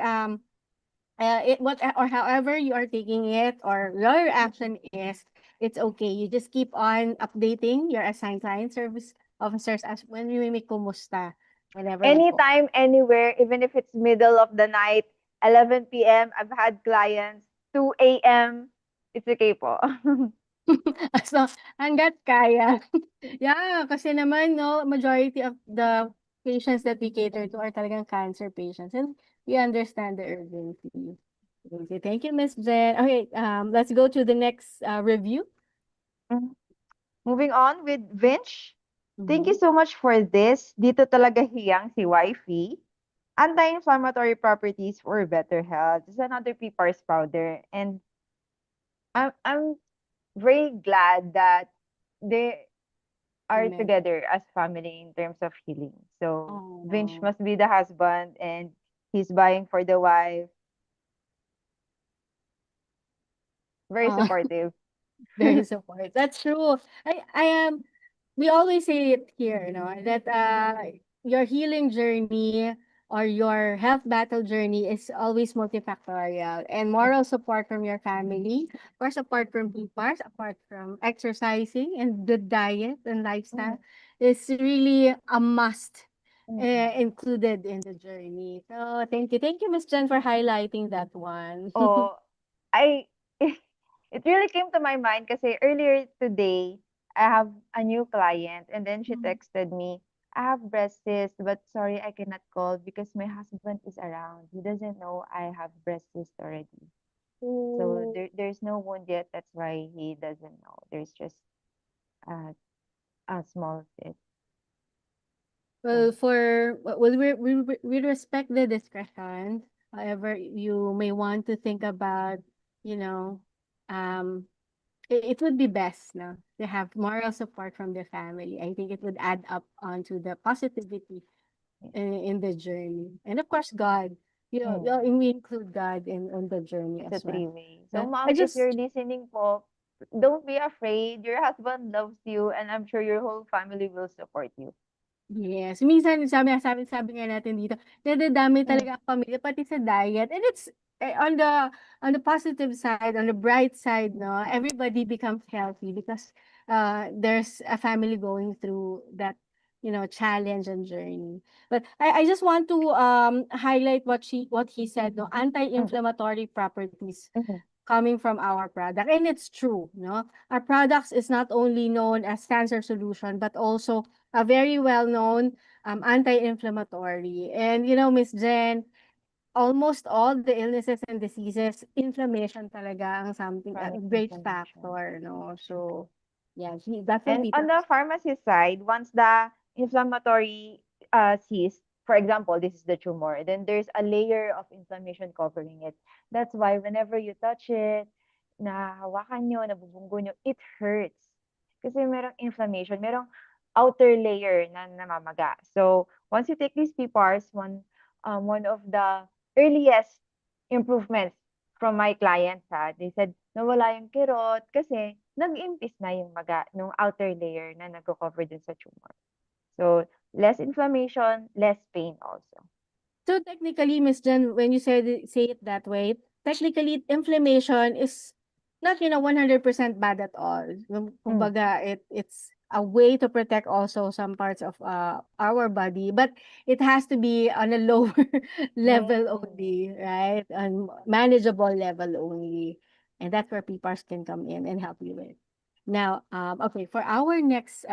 [SPEAKER 5] it what or however you are taking it or your action is, it's okay. You just keep on updating your assigned client service officers as when we make kumusta whenever we go.
[SPEAKER 7] Anytime, anywhere, even if it's middle of the night, 11 p.m., I've had clients, 2 a.m., it's okay po.
[SPEAKER 5] So, hangga't kaya. Yeah, kasi naman, no, majority of the patients that we cater to are talagang cancer patients, and we understand the urgency. Okay, thank you, Miss Jen. Okay, let's go to the next review.
[SPEAKER 7] Mhm. Moving on with Vinch. Thank you
[SPEAKER 5] Mhm.
[SPEAKER 7] so much for this. Dito talaga hiyang si wifey. Anti-inflammatory properties for better health. This is another PPARS powder. And I'm very glad that they
[SPEAKER 5] You
[SPEAKER 7] are
[SPEAKER 5] met.
[SPEAKER 7] together as family in terms of healing. So Vinch
[SPEAKER 5] Oh,
[SPEAKER 7] must be the husband and he's buying for the wife. Very
[SPEAKER 5] uh,
[SPEAKER 7] supportive.
[SPEAKER 5] very support. That's true. I am. We always say it here, that your healing journey or your health battle journey is always multifactorial, and moral support from your family, of course, apart from PPARs, apart from exercising and good diet and lifestyle,
[SPEAKER 7] Mhm.
[SPEAKER 5] is really a must
[SPEAKER 7] Mm-mm.
[SPEAKER 5] included in the journey. So thank you, Miss Jen, for highlighting that one.
[SPEAKER 7] Oh, I it really came to my mind kasi earlier today, I have a new client and then she texted me, I have breast cyst, but sorry, I cannot call because my husband is around. He doesn't know I have breast cyst already. So
[SPEAKER 5] Mm.
[SPEAKER 7] there's no wound yet. That's why he doesn't know. There's just uh, a small cyst.
[SPEAKER 5] Well,
[SPEAKER 7] So,
[SPEAKER 5] we respect the discretion. However, you may want to think about, you know, um, it would be best, no, to have moral support from the family. I think it would add up onto the positivity
[SPEAKER 7] yeah.
[SPEAKER 5] in the journey, and of course, God.
[SPEAKER 7] Mm.
[SPEAKER 5] We include God in the journey
[SPEAKER 7] It's a
[SPEAKER 5] as well.
[SPEAKER 7] three-way. So,
[SPEAKER 5] I
[SPEAKER 7] mom, if you're
[SPEAKER 5] just
[SPEAKER 7] listening po, don't be afraid. Your husband loves you, and I'm sure your whole family will support you.
[SPEAKER 5] Yes, minsan sabi nga natin dito, nadadamay
[SPEAKER 7] Mm.
[SPEAKER 5] talaga ang pamilya pati sa diet, and it's on the positive side, on the bright side, no, everybody becomes healthy because there's a family going through that, challenge and journey. But I just want to highlight what he said, no,
[SPEAKER 7] Mm.
[SPEAKER 5] anti-inflammatory properties
[SPEAKER 7] Mhm.
[SPEAKER 5] coming from our product. And it's true, no? Our products is not only known as cancer solution, but also a very well-known anti-inflammatory. And Miss Jen, almost all the illnesses and diseases, inflammation talaga ang something, a
[SPEAKER 7] Chronic
[SPEAKER 5] great
[SPEAKER 7] inflammation.
[SPEAKER 5] factor, no? So, yeah, that's why
[SPEAKER 7] And on
[SPEAKER 5] people.
[SPEAKER 7] the pharmacy side, once the inflammatory cyst, for example, this is the tumor, then there's a layer of inflammation covering it. That's why whenever you touch it, nahawakan nyo, nabubunggo nyo, it hurts. Kasi merong inflammation, merong outer layer na namamaga. So once you take these PPARs, one of the earliest improvements from my clients, they said, nawala yung kirot kasi nag-impis na yung maga nung outer layer na nagko-cover dun sa tumor. So, less inflammation, less pain also.
[SPEAKER 5] So technically, Miss Jen, when you say it that way, technically inflammation is not 100% bad at all.
[SPEAKER 7] Mm.
[SPEAKER 5] Kumbaga, it's a way to protect also some parts of our body, but it has to be on a lower level
[SPEAKER 7] Mm.
[SPEAKER 5] only, right? On manageable level only, and that's where PPARs can come in and help you with. Now, okay, for our next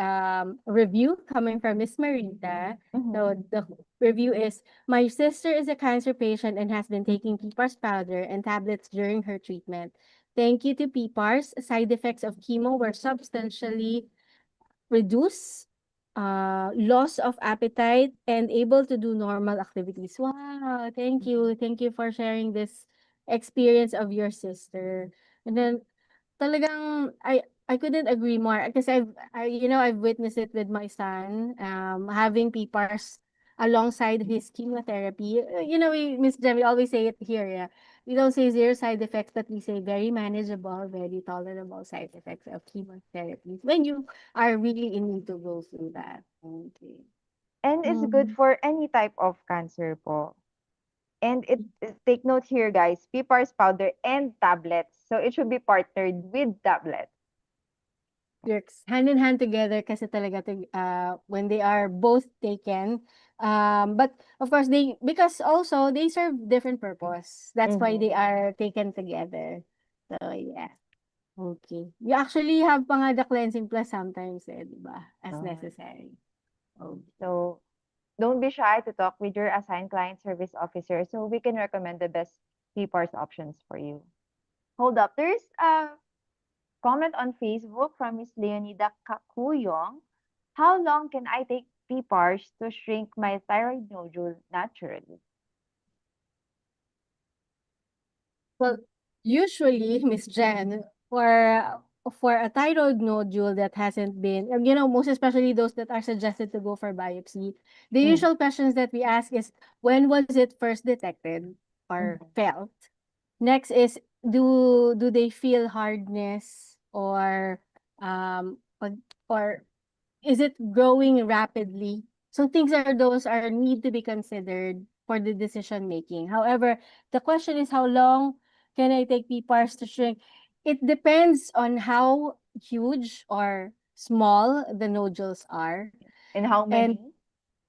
[SPEAKER 5] review coming from Miss Marita,
[SPEAKER 7] Mhm.
[SPEAKER 5] so the review is, my sister is a cancer patient and has been taking PPARS powder and tablets during her treatment. Thank you to PPARS, side effects of chemo were substantially reduced. loss of appetite and able to do normal activities. Wow, thank you. Thank you for sharing this experience of your sister. And then talagang I couldn't agree more because I've witnessed it with my son having PPARs alongside his chemotherapy. Miss Jem, we always say it here, yeah. We don't say zero side effects, but we say very manageable, very tolerable side effects of chemotherapy when you are really in need to go through that. Okay.
[SPEAKER 7] And it's good
[SPEAKER 5] Mm.
[SPEAKER 7] for any type of cancer po. And take note here, guys, PPARS powder and tablets. So it should be partnered with tablets.
[SPEAKER 5] Works hand in hand together kasi talaga when they are both taken. But of course because also they serve different purpose. That's why they
[SPEAKER 7] Mm-hmm.
[SPEAKER 5] are taken together. So yeah. Okay. You actually have pa nga the cleansing plus sometimes di ba? As necessary. Okay.
[SPEAKER 7] So don't be shy to talk with your assigned client service officer so we can recommend the best PPARS options for you. Hold up. There's a comment on Facebook from Miss Leonida Kakuyong. How long can I take PPARS to shrink my thyroid nodule naturally?
[SPEAKER 5] Well, usually, Miss Jen, for a thyroid nodule that hasn't been, most especially those that are suggested to go for biopsy, the
[SPEAKER 7] Mm.
[SPEAKER 5] usual questions that we ask is, when was it first detected or
[SPEAKER 7] Mhm.
[SPEAKER 5] felt? Next is, do they feel hardness or or is it growing rapidly? So things are those are need to be considered for the decision making. However, the question is how long can I take PPARs to shrink? It depends on how huge or small the nodules are.
[SPEAKER 7] And how
[SPEAKER 5] And
[SPEAKER 7] many?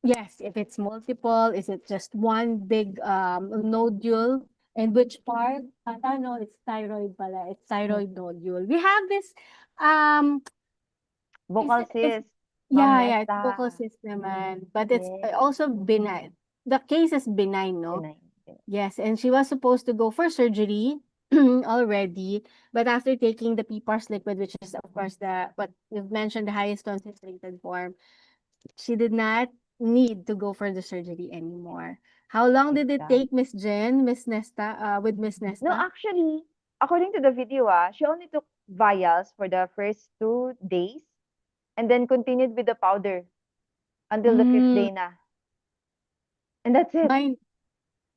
[SPEAKER 5] yes, if it's multiple, is it just one big nodule? And which part? No, it's thyroid pala. It's thyroid
[SPEAKER 7] Mm.
[SPEAKER 5] nodule. We have this um
[SPEAKER 7] Vocal
[SPEAKER 5] It's
[SPEAKER 7] cyst, Ma'am
[SPEAKER 5] yeah, it's
[SPEAKER 7] Nesta.
[SPEAKER 5] vocal cyst naman, but it's
[SPEAKER 7] Yes.
[SPEAKER 5] also benign. The case is benign, no?
[SPEAKER 7] Benign. Yes.
[SPEAKER 5] Yes, and she was supposed to go for surgery already, but after taking the PPARS liquid, which is of course the what you've mentioned, the highest concentrated form, she did not need to go for the surgery anymore. How long did it take, Miss Jen, Miss Nesta, with Miss
[SPEAKER 7] No,
[SPEAKER 5] Nesta?
[SPEAKER 7] actually, according to the video, she only took vials for the first 2 days and then continued with the powder until the fifth
[SPEAKER 5] Mm,
[SPEAKER 7] day na. And that's it.
[SPEAKER 5] mine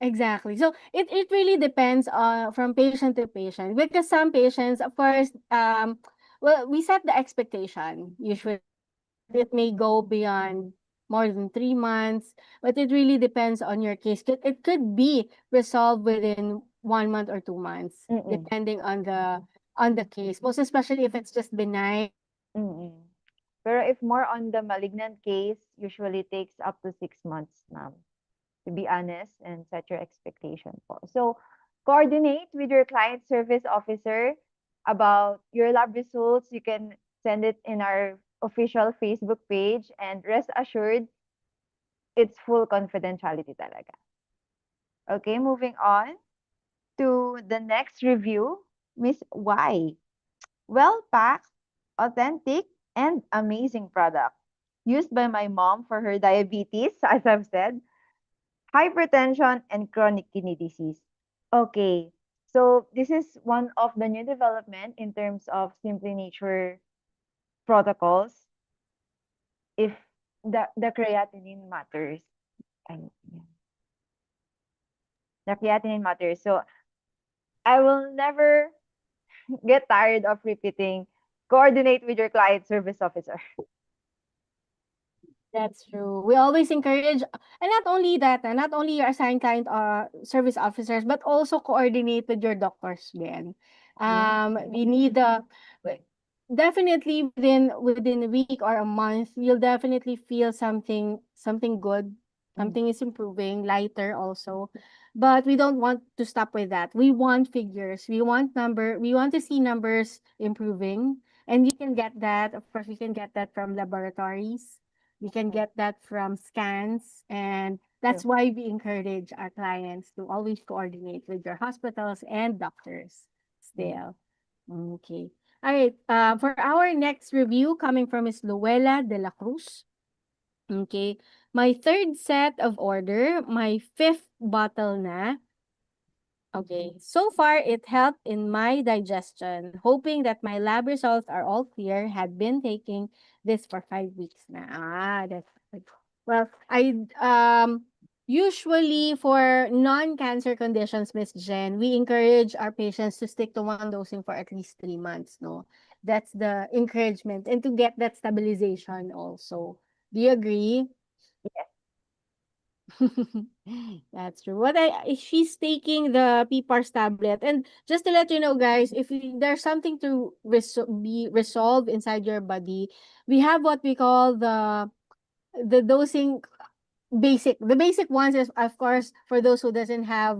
[SPEAKER 5] exactly. So it really depends from patient to patient because some patients, of course, well, we set the expectation. Usually, it may go beyond more than 3 months, but it really depends on your case. It could be resolved within 1 month or 2 months,
[SPEAKER 7] Mm-mm.
[SPEAKER 5] depending on the case. Most especially if it's just benign.
[SPEAKER 7] Mm-mm. Pero if more on the malignant case, usually takes up to 6 months, ma'am, to be honest, and set your expectation po. So, coordinate with your client service officer about your lab results. You can send it in our official Facebook page and rest assured, it's full confidentiality talaga. Okay, moving on to the next review, Miss Y. Well packed, authentic, and amazing product. Used by my mom for her diabetes, as I've said, hypertension, and chronic kidney disease. Okay, so this is one of the new development in terms of Simply Nature protocols. If the creatinine matters, yeah, the creatinine matters. So I will never get tired of repeating. Coordinate with your client service officer.
[SPEAKER 5] That's true. We always encourage, and not only that, not only your assigned client service officers, but also coordinate with your doctors, Ben.
[SPEAKER 7] Yes.
[SPEAKER 5] We need the definitely within a week or a month, you'll definitely feel something good,
[SPEAKER 7] Mm.
[SPEAKER 5] something is improving, lighter also. But we don't want to stop with that. We want figures. We want to see numbers improving. And you can get that, of course, we can get that from laboratories. We can
[SPEAKER 7] Mm.
[SPEAKER 5] get that from scans, and that's
[SPEAKER 7] True.
[SPEAKER 5] why we encourage our clients to always coordinate with your hospitals and doctors
[SPEAKER 7] Mm.
[SPEAKER 5] still. Okay. All right. For our next review coming from Ms. Luella de la Cruz. Okay. My third set of order, my fifth bottle na. Okay. So far, it helped in my digestion. Hoping that my lab results are all clear, had been taking this for 5 weeks na. That's good. Well, usually for non-cancer conditions, Miss Jen, we encourage our patients to stick to one dosing for at least 3 months, no? That's the encouragement and to get that stabilization also. Do you agree?
[SPEAKER 7] Yes.
[SPEAKER 5] That's true. She's taking the PPARS tablet, and just to let you know, guys, if there's something to be resolved inside your body, we have what we call the dosing the basic ones is, of course, for those who doesn't have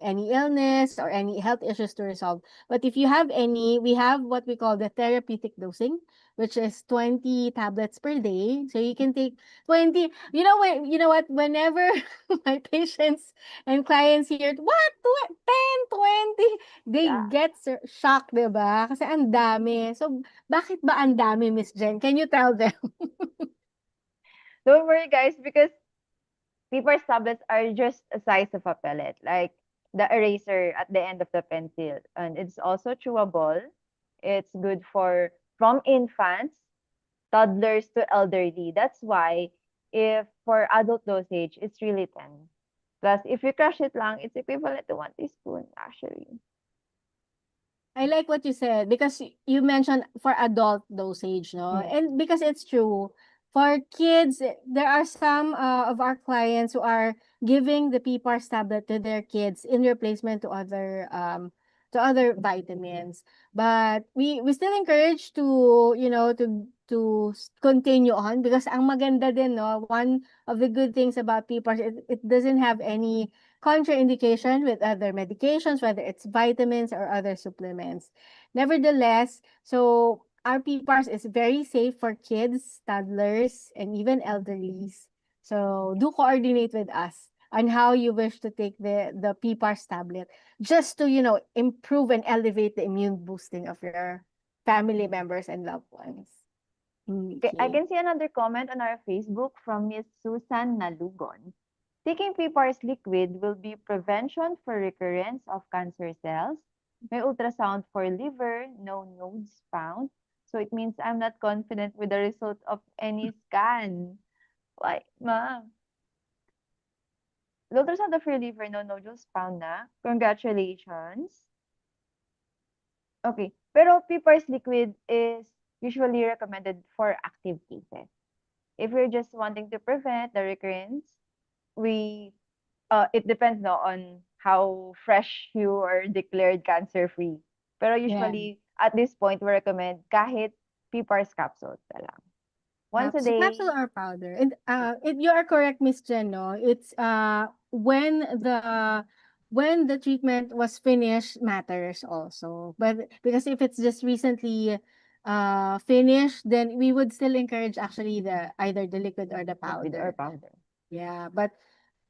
[SPEAKER 5] any illness or any health issues to resolve. But if you have any, we have what we call the therapeutic dosing, which is 20 tablets per day. So you can take 20. You know what? Whenever my patients and clients hear, what? 10, 20? They
[SPEAKER 7] Yeah.
[SPEAKER 5] get shocked, diba? Kasi ang dami. So, bakit ba ang dami, Miss Jen? Can you tell them?
[SPEAKER 7] Don't worry, guys, because paper tablets are just a size of a pellet, like the eraser at the end of the pencil. And it's also chewable. It's good for from infants, toddlers to elderly. That's why if for adult dosage, it's really 10. Plus, if you crush it lang, it's equivalent to 1 teaspoon, actually.
[SPEAKER 5] I like what you said because you mentioned for adult dosage, no?
[SPEAKER 7] Mm.
[SPEAKER 5] And because it's true. For kids, there are some of our clients who are giving the PPARS tablet to their kids in replacement to other vitamins. But we still encourage to, continue on because ang maganda din, no? One of the good things about PPARS, it doesn't have any contraindication with other medications, whether it's vitamins or other supplements. Nevertheless, so our PPARS is very safe for kids, toddlers, and even elderlies. So do coordinate with us on how you wish to take the PPARS tablet just to, improve and elevate the immune boosting of your family members and loved ones.
[SPEAKER 7] Okay, I
[SPEAKER 5] Okay.
[SPEAKER 7] can see another comment on our Facebook from Miss Susan Nalugon. Taking PPARS liquid will be prevention for recurrence of cancer cells. May ultrasound for liver, no nodes found. So it means I'm not confident with the result of any scan. Like, ma'am, the ultrasound of your liver, no nodules found na. Congratulations. Okay, pero PPARS liquid is usually recommended for active cases. If you're just wanting to prevent the recurrence, we it depends no on how fresh you are declared cancer free. Pero
[SPEAKER 5] Yeah.
[SPEAKER 7] usually at this point we recommend kahit PPARS capsule na lang. Once a
[SPEAKER 5] Capsule
[SPEAKER 7] day.
[SPEAKER 5] or powder. And you are correct, Miss Jen, no? It's when the treatment was finished matters also. But because if it's just recently finished, then we would still encourage actually the either the liquid or the
[SPEAKER 7] Liquid or
[SPEAKER 5] powder.
[SPEAKER 7] powder.
[SPEAKER 5] Yeah, but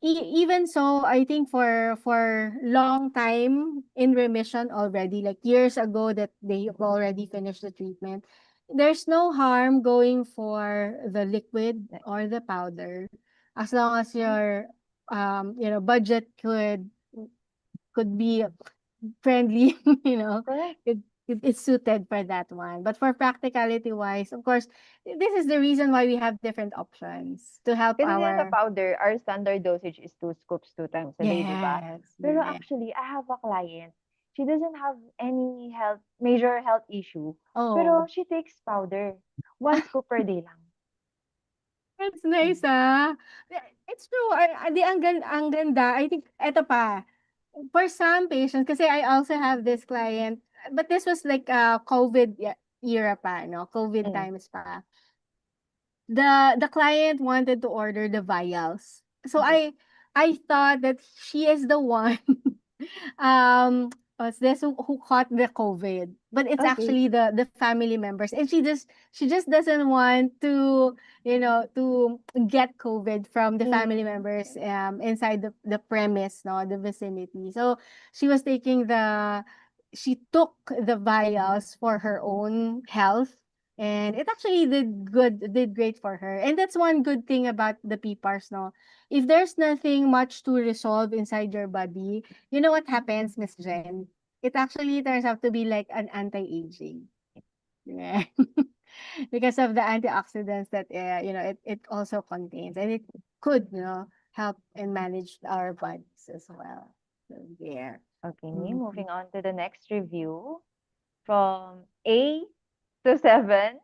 [SPEAKER 5] even so, I think for long time in remission already, like years ago that they've already finished the treatment, there's no harm going for the liquid or the powder as long as your budget could be friendly,
[SPEAKER 7] Correct.
[SPEAKER 5] it's suited for that one. But for practicality wise, of course, this is the reason why we have different options to help
[SPEAKER 7] Kasi in the
[SPEAKER 5] our
[SPEAKER 7] powder, our standard dosage is 2 scoops 2 times a day, di ba?
[SPEAKER 5] yes,
[SPEAKER 7] Pero
[SPEAKER 5] yeah.
[SPEAKER 7] actually, I have a client. She doesn't have any major health issue.
[SPEAKER 5] Oh,
[SPEAKER 7] Pero she takes powder. 1 scoop per day lang.
[SPEAKER 5] that's nice, ah. It's true. Ang ganda. I think, eto pa, for some patients, kasi I also have this client, but this was like COVID era pa, no? COVID
[SPEAKER 7] Mm.
[SPEAKER 5] times pa. The client wanted to order the vials. So
[SPEAKER 7] Okay.
[SPEAKER 5] I thought that she is the one what's this who caught the COVID, but it's
[SPEAKER 7] Okay.
[SPEAKER 5] actually the family members, and she just doesn't want to to get COVID from the family
[SPEAKER 7] Mm.
[SPEAKER 5] members inside the premise, no, the vicinity. So she was taking she took the vials for her own health, And it actually did great for her. And that's one good thing about the PPARs, no? If there's nothing much to resolve inside your body, you know what happens, Miss Jen? It actually turns out to be like an anti-aging. Yeah. Because of the antioxidants that it also contains, and it could help and manage our bodies as well. So there.
[SPEAKER 7] Okay,
[SPEAKER 5] Mhm.
[SPEAKER 7] moving on to the next review. From A to 7,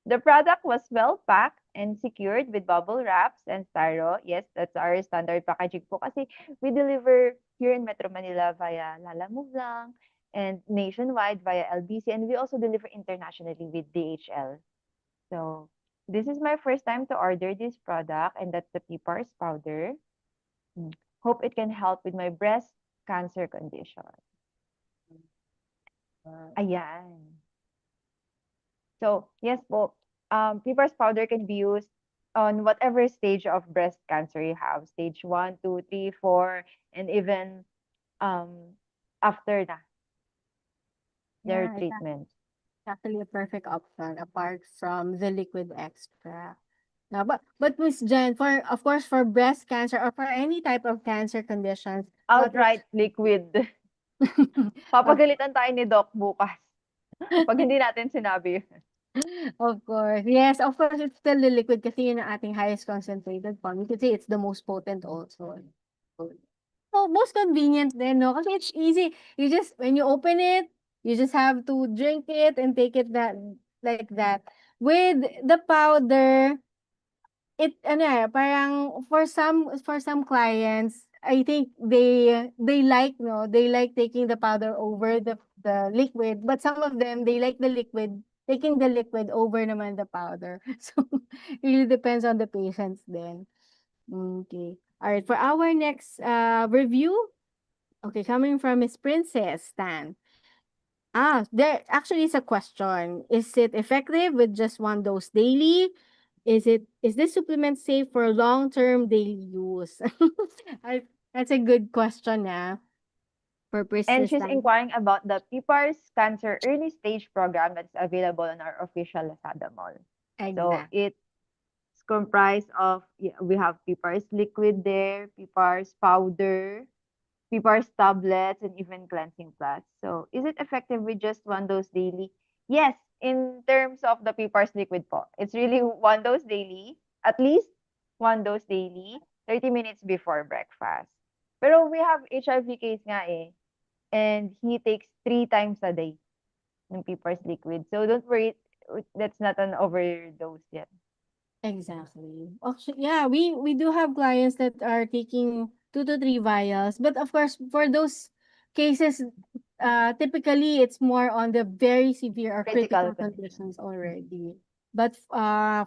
[SPEAKER 7] the product was well packed and secured with bubble wraps and styro. Yes, that's our standard packaging po kasi we deliver here in Metro Manila via Lala Move Lang and nationwide via LBC, and we also deliver internationally with DHL. So this is my first time to order this product, and that's the Pepars powder. Mm. Hope it can help with my breast cancer condition. Ayan. So, yes po, Pepars powder can be used on whatever stage of breast cancer you have, stage 1, 2, 3, 4, and even um, after na their
[SPEAKER 5] Yeah, it's
[SPEAKER 7] treatment.
[SPEAKER 5] actually a perfect option apart from the liquid extract. Yeah, but Miss Jen, for of course for breast cancer or for any type of cancer conditions, what
[SPEAKER 7] Outright liquid.
[SPEAKER 5] of
[SPEAKER 7] Papagalitan tayo ni Doc bukas pag hindi natin sinabi yun.
[SPEAKER 5] of course. Yes, of course it's still the liquid kasi yun ang ating highest concentrated form. You could say it's the most potent also. So, most convenient din, no? Kasi it's easy. You just, when you open it, you just have to drink it and take it that like that. With the powder, parang for some clients, I think they like, no, they like taking the powder over the liquid, but some of them they like the liquid, taking the liquid over naman the powder. So it really depends on the patients then. Okay. All right, for our next review, okay, coming from Miss Princess Stan. There actually is a question. Is it effective with just one dose daily? Is this supplement safe for long-term daily use? I, that's a good question, for
[SPEAKER 7] And
[SPEAKER 5] Princess
[SPEAKER 7] she's
[SPEAKER 5] Stan.
[SPEAKER 7] inquiring about the PPARS Cancer Early Stage Program that's available on our official Lazada Mall. So
[SPEAKER 5] Exact.
[SPEAKER 7] it's comprised of, yeah, we have PPARS liquid there, PPARS powder, PPARS tablets, and even cleansing plus. So is it effective with just one dose daily? Yes, in terms of the PPARS liquid po. It's really one dose daily, at least one dose daily, 30 minutes before breakfast. Pero we have HIV case nga eh, and he takes 3 times a day ng PPARS liquid. So don't worry, that's not an overdose yet.
[SPEAKER 5] Exactly. Actually, yeah, we do have clients that are taking 2 to 3 vials, but of course, for those cases, typically it's more on the very severe or
[SPEAKER 7] Critical
[SPEAKER 5] critical
[SPEAKER 7] condition.
[SPEAKER 5] conditions already. But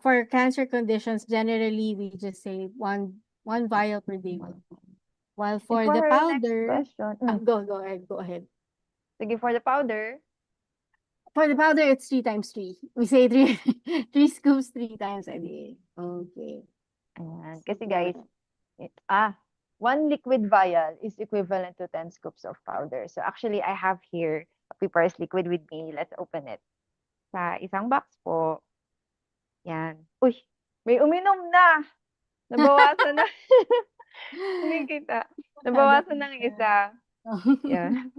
[SPEAKER 5] for cancer conditions, generally we just say one vial per day. While
[SPEAKER 7] And
[SPEAKER 5] for
[SPEAKER 7] for
[SPEAKER 5] the
[SPEAKER 7] her next
[SPEAKER 5] powder,
[SPEAKER 7] question,
[SPEAKER 5] go ahead.
[SPEAKER 7] sige, for the powder,
[SPEAKER 5] For the powder, it's 3 times 3. We say three, 3 scoops 3 times a day. Okay.
[SPEAKER 7] ayan. Kasi guys, one liquid vial is equivalent to 10 scoops of powder. So actually, I have here a Pipar's liquid with me. Let's open it. Sa isang box po. Yan. Uy, may uminom na! Nabawasan na. Hindi kita. Nabawasan ng isa. Yan.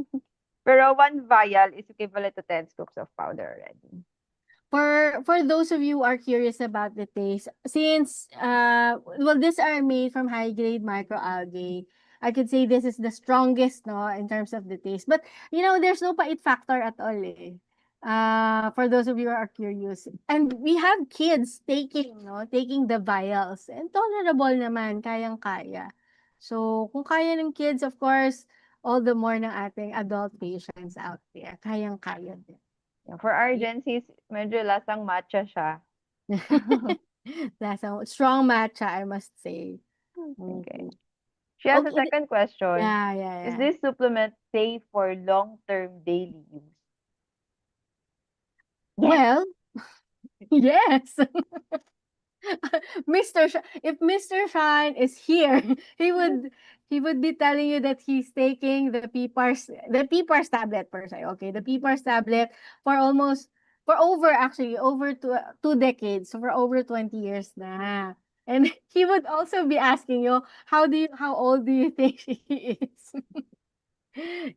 [SPEAKER 7] Pero one vial is equivalent to 10 scoops of powder already.
[SPEAKER 5] For those of you who are curious about the taste, since these are made from high grade microalgae, I could say this is the strongest, no, in terms of the taste. But there's no pait factor at all, eh. For those of you who are curious, and we have kids taking the vials, and tolerable naman, kayang-kaya. So kung kaya ng kids, of course, all the more ng ating adult patients out there, kayang-kaya din.
[SPEAKER 7] Yan. For our Gen Zs, medyo lasang matcha siya.
[SPEAKER 5] That's a strong matcha, I must say.
[SPEAKER 7] Okay.
[SPEAKER 5] Okay.
[SPEAKER 7] She has a
[SPEAKER 5] Okay.
[SPEAKER 7] second question.
[SPEAKER 5] Yeah.
[SPEAKER 7] Is this supplement safe for long-term daily use? Yes.
[SPEAKER 5] Well, yes. If Mr. Shine is here, he would be telling you that he's taking the PPARS tablet per se. Okay, the PPARS tablet for almost for over 2 decades, so for over 20 years na. And he would also be asking you, how old do you think she is?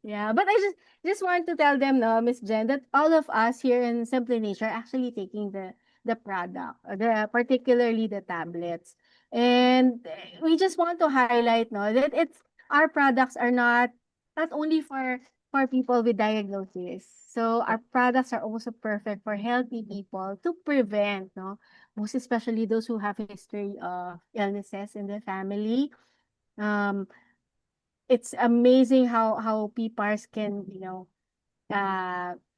[SPEAKER 5] Yeah, but I just want to tell them, no, Miss Jen, that all of us here in Simply Nature are actually taking the product, particularly the tablets, and we just want to highlight, no, that it's our products are not only for people with diagnosis. So
[SPEAKER 7] Yeah.
[SPEAKER 5] our products are also perfect for healthy people to prevent, no, most especially those who have a history of illnesses in the family. Um, it's amazing how PPARs can,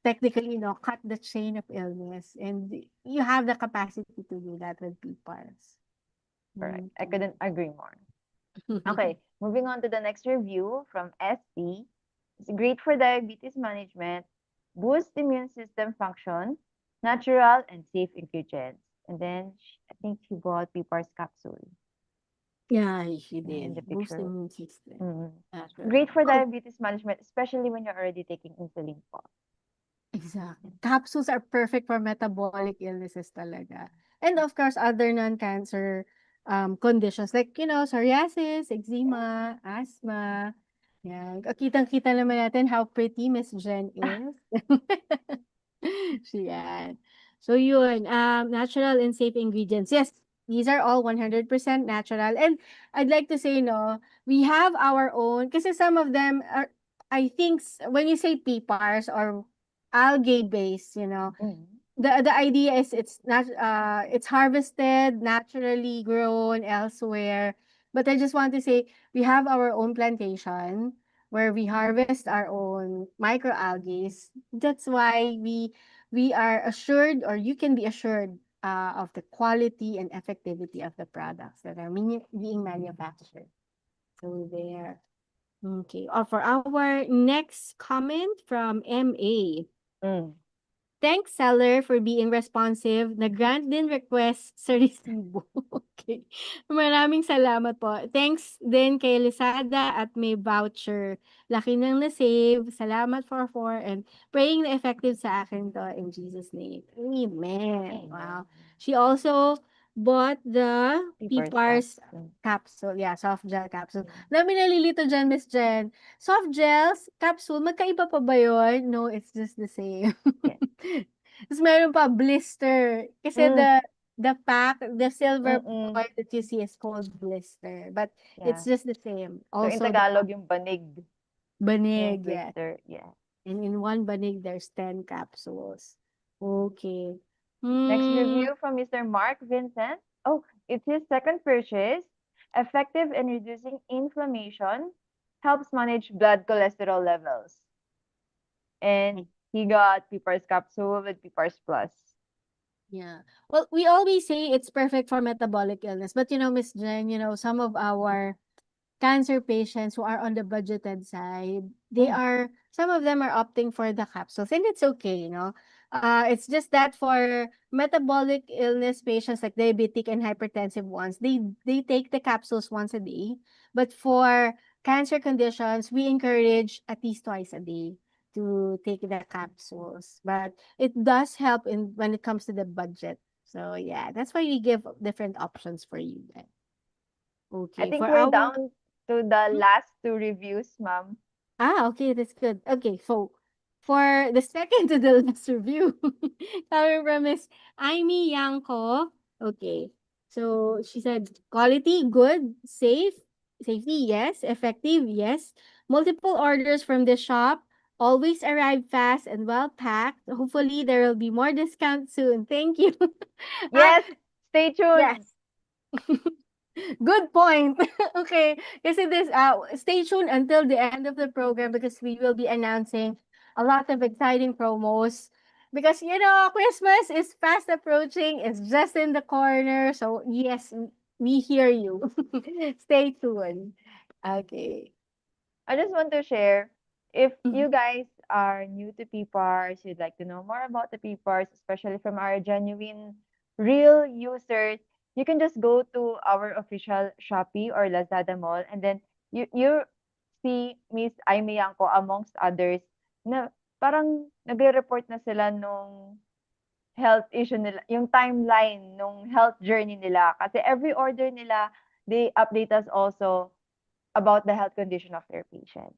[SPEAKER 5] technically, cut the chain of illness, and you have the capacity to do that with PPARs.
[SPEAKER 7] Correct. I
[SPEAKER 5] Okay.
[SPEAKER 7] couldn't agree more. Okay, moving on to the next review from SC. It's great for diabetes management, boost immune system function, natural and safe ingredients. And then I think she bought Pipar's capsule
[SPEAKER 5] Yeah, she
[SPEAKER 7] in the
[SPEAKER 5] did. Boost
[SPEAKER 7] picture.
[SPEAKER 5] immune system.
[SPEAKER 7] Mm.
[SPEAKER 5] Natural.
[SPEAKER 7] Great for
[SPEAKER 5] Oh,
[SPEAKER 7] diabetes management, especially when you're already taking insulin po.
[SPEAKER 5] exactly. Capsules are perfect for metabolic illnesses talaga. And of course, other non-cancer conditions like, psoriasis, eczema, asthma. Yeah. Kitang-kita naman natin how pretty Miss Jen is. Yan. So yun, natural and safe ingredients. Yes, these are all 100% natural. And I'd like to say, no, we have our own, kasi some of them are, I think, when you say PPARs or algae based,
[SPEAKER 7] Mm.
[SPEAKER 5] the idea is it's harvested, naturally grown elsewhere. But I just want to say we have our own plantation where we harvest our own microalgae. That's why we are assured, or you can be assured, of the quality and effectivity of the products that are being manufactured. So there. Okay. For our next comment from MA.
[SPEAKER 7] Mm.
[SPEAKER 5] Thanks, seller, for being responsive. Nag-grant din request sa resibo. Okay. Maraming salamat po. Thanks din kay Lisada at may voucher. Laki nang na-save. Salamat for and praying na effective sa akin to in Jesus' name. Amen.
[SPEAKER 7] Amen.
[SPEAKER 5] Wow. She also bought the
[SPEAKER 7] Pipar's
[SPEAKER 5] PPARS
[SPEAKER 7] capsule.
[SPEAKER 5] capsule. Yeah, soft gel capsule.
[SPEAKER 7] Mm.
[SPEAKER 5] Dami nalilito dyan, Miss Jen. Soft gels, capsule, magkaiba pa ba yun? No, it's just the same.
[SPEAKER 7] Yeah.
[SPEAKER 5] Tapos meron pa blister. Kasi
[SPEAKER 7] Mm.
[SPEAKER 5] the pack, the silver
[SPEAKER 7] Mm-mm.
[SPEAKER 5] part that you see is called blister. But
[SPEAKER 7] Yeah.
[SPEAKER 5] it's just the same.
[SPEAKER 7] So in
[SPEAKER 5] Also the
[SPEAKER 7] Tagalog, yung banig, yung
[SPEAKER 5] banig, yeah.
[SPEAKER 7] blister. Yeah.
[SPEAKER 5] And in one banig, there's 10 capsules. Okay.
[SPEAKER 7] Next
[SPEAKER 5] Hmm.
[SPEAKER 7] review from Mr. Mark Vincent. Oh, it's his second purchase. Effective in reducing inflammation, helps manage blood cholesterol levels. And he got Pipar's capsule with Pipar's Plus.
[SPEAKER 5] Yeah. Well, we always say it's perfect for metabolic illness. But Miss Jen, some of our cancer patients who are on the budgeted side,
[SPEAKER 7] Mm.
[SPEAKER 5] some of them are opting for the capsules, and it's okay. It's just that for metabolic illness patients like diabetic and hypertensive ones, they take the capsules once a day. But for cancer conditions, we encourage at least twice a day to take the capsules. But it does help in when it comes to the budget. So yeah, that's why we give different options for you then.
[SPEAKER 7] I
[SPEAKER 5] Okay,
[SPEAKER 7] think
[SPEAKER 5] for
[SPEAKER 7] we're
[SPEAKER 5] our
[SPEAKER 7] down to the last two reviews, ma'am.
[SPEAKER 5] okay, that's good. Okay, so for the second to the last review, coming from Miss Amy Yanko. Okay, so she said quality good, safety yes, effective yes, multiple orders from the shop, always arrive fast and well packed. Hopefully there will be more discount soon. Thank you. Ah,
[SPEAKER 7] Yes, stay tuned.
[SPEAKER 5] yes. Good point. Okay. Kasi stay tuned until the end of the program because we will be announcing a lot of exciting promos. Because, Christmas is fast approaching. It's just in the corner. So, yes, we hear you. Stay tuned. Okay.
[SPEAKER 7] I just want to share, if you
[SPEAKER 5] Mhm.
[SPEAKER 7] guys are new to PPARs, you'd like to know more about the PPARs, especially from our genuine, real users, you can just go to our official Shopee or Lazada mall, and then you see Miss Aimee Yanko amongst others na parang nagre-report na sila nung health issue nila, yung timeline nung health journey nila. Kasi every order nila, they update us also about the health condition of their patient.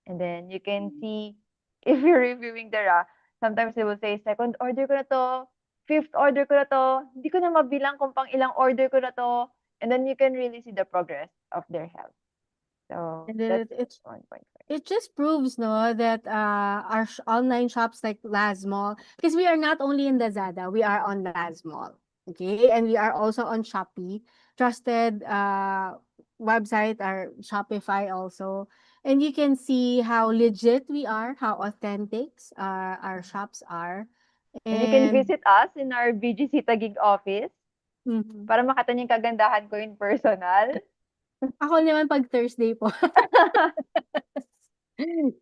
[SPEAKER 7] And then you can see, if you're reviewing the sometimes they will say, second order ko na to, fifth order ko na to, hindi ko na mabilang kung pang ilang order ko na to. And then you can really see the progress of their health. So
[SPEAKER 5] And
[SPEAKER 7] that's
[SPEAKER 5] then it's
[SPEAKER 7] 1.5.
[SPEAKER 5] it just proves no that our online shops like Lazmall, because we are not only in Lazada, we are on Lazmall, okay, and we are also on Shopee, trusted website or Shopify also, and you can see how legit we are, how authentic our shops are,
[SPEAKER 7] And you can
[SPEAKER 5] and
[SPEAKER 7] visit us in our BGC Taguig office
[SPEAKER 5] mhm.
[SPEAKER 7] para makita niyo yung kagandahan ko in personal.
[SPEAKER 5] Ako naman pag Thursday po.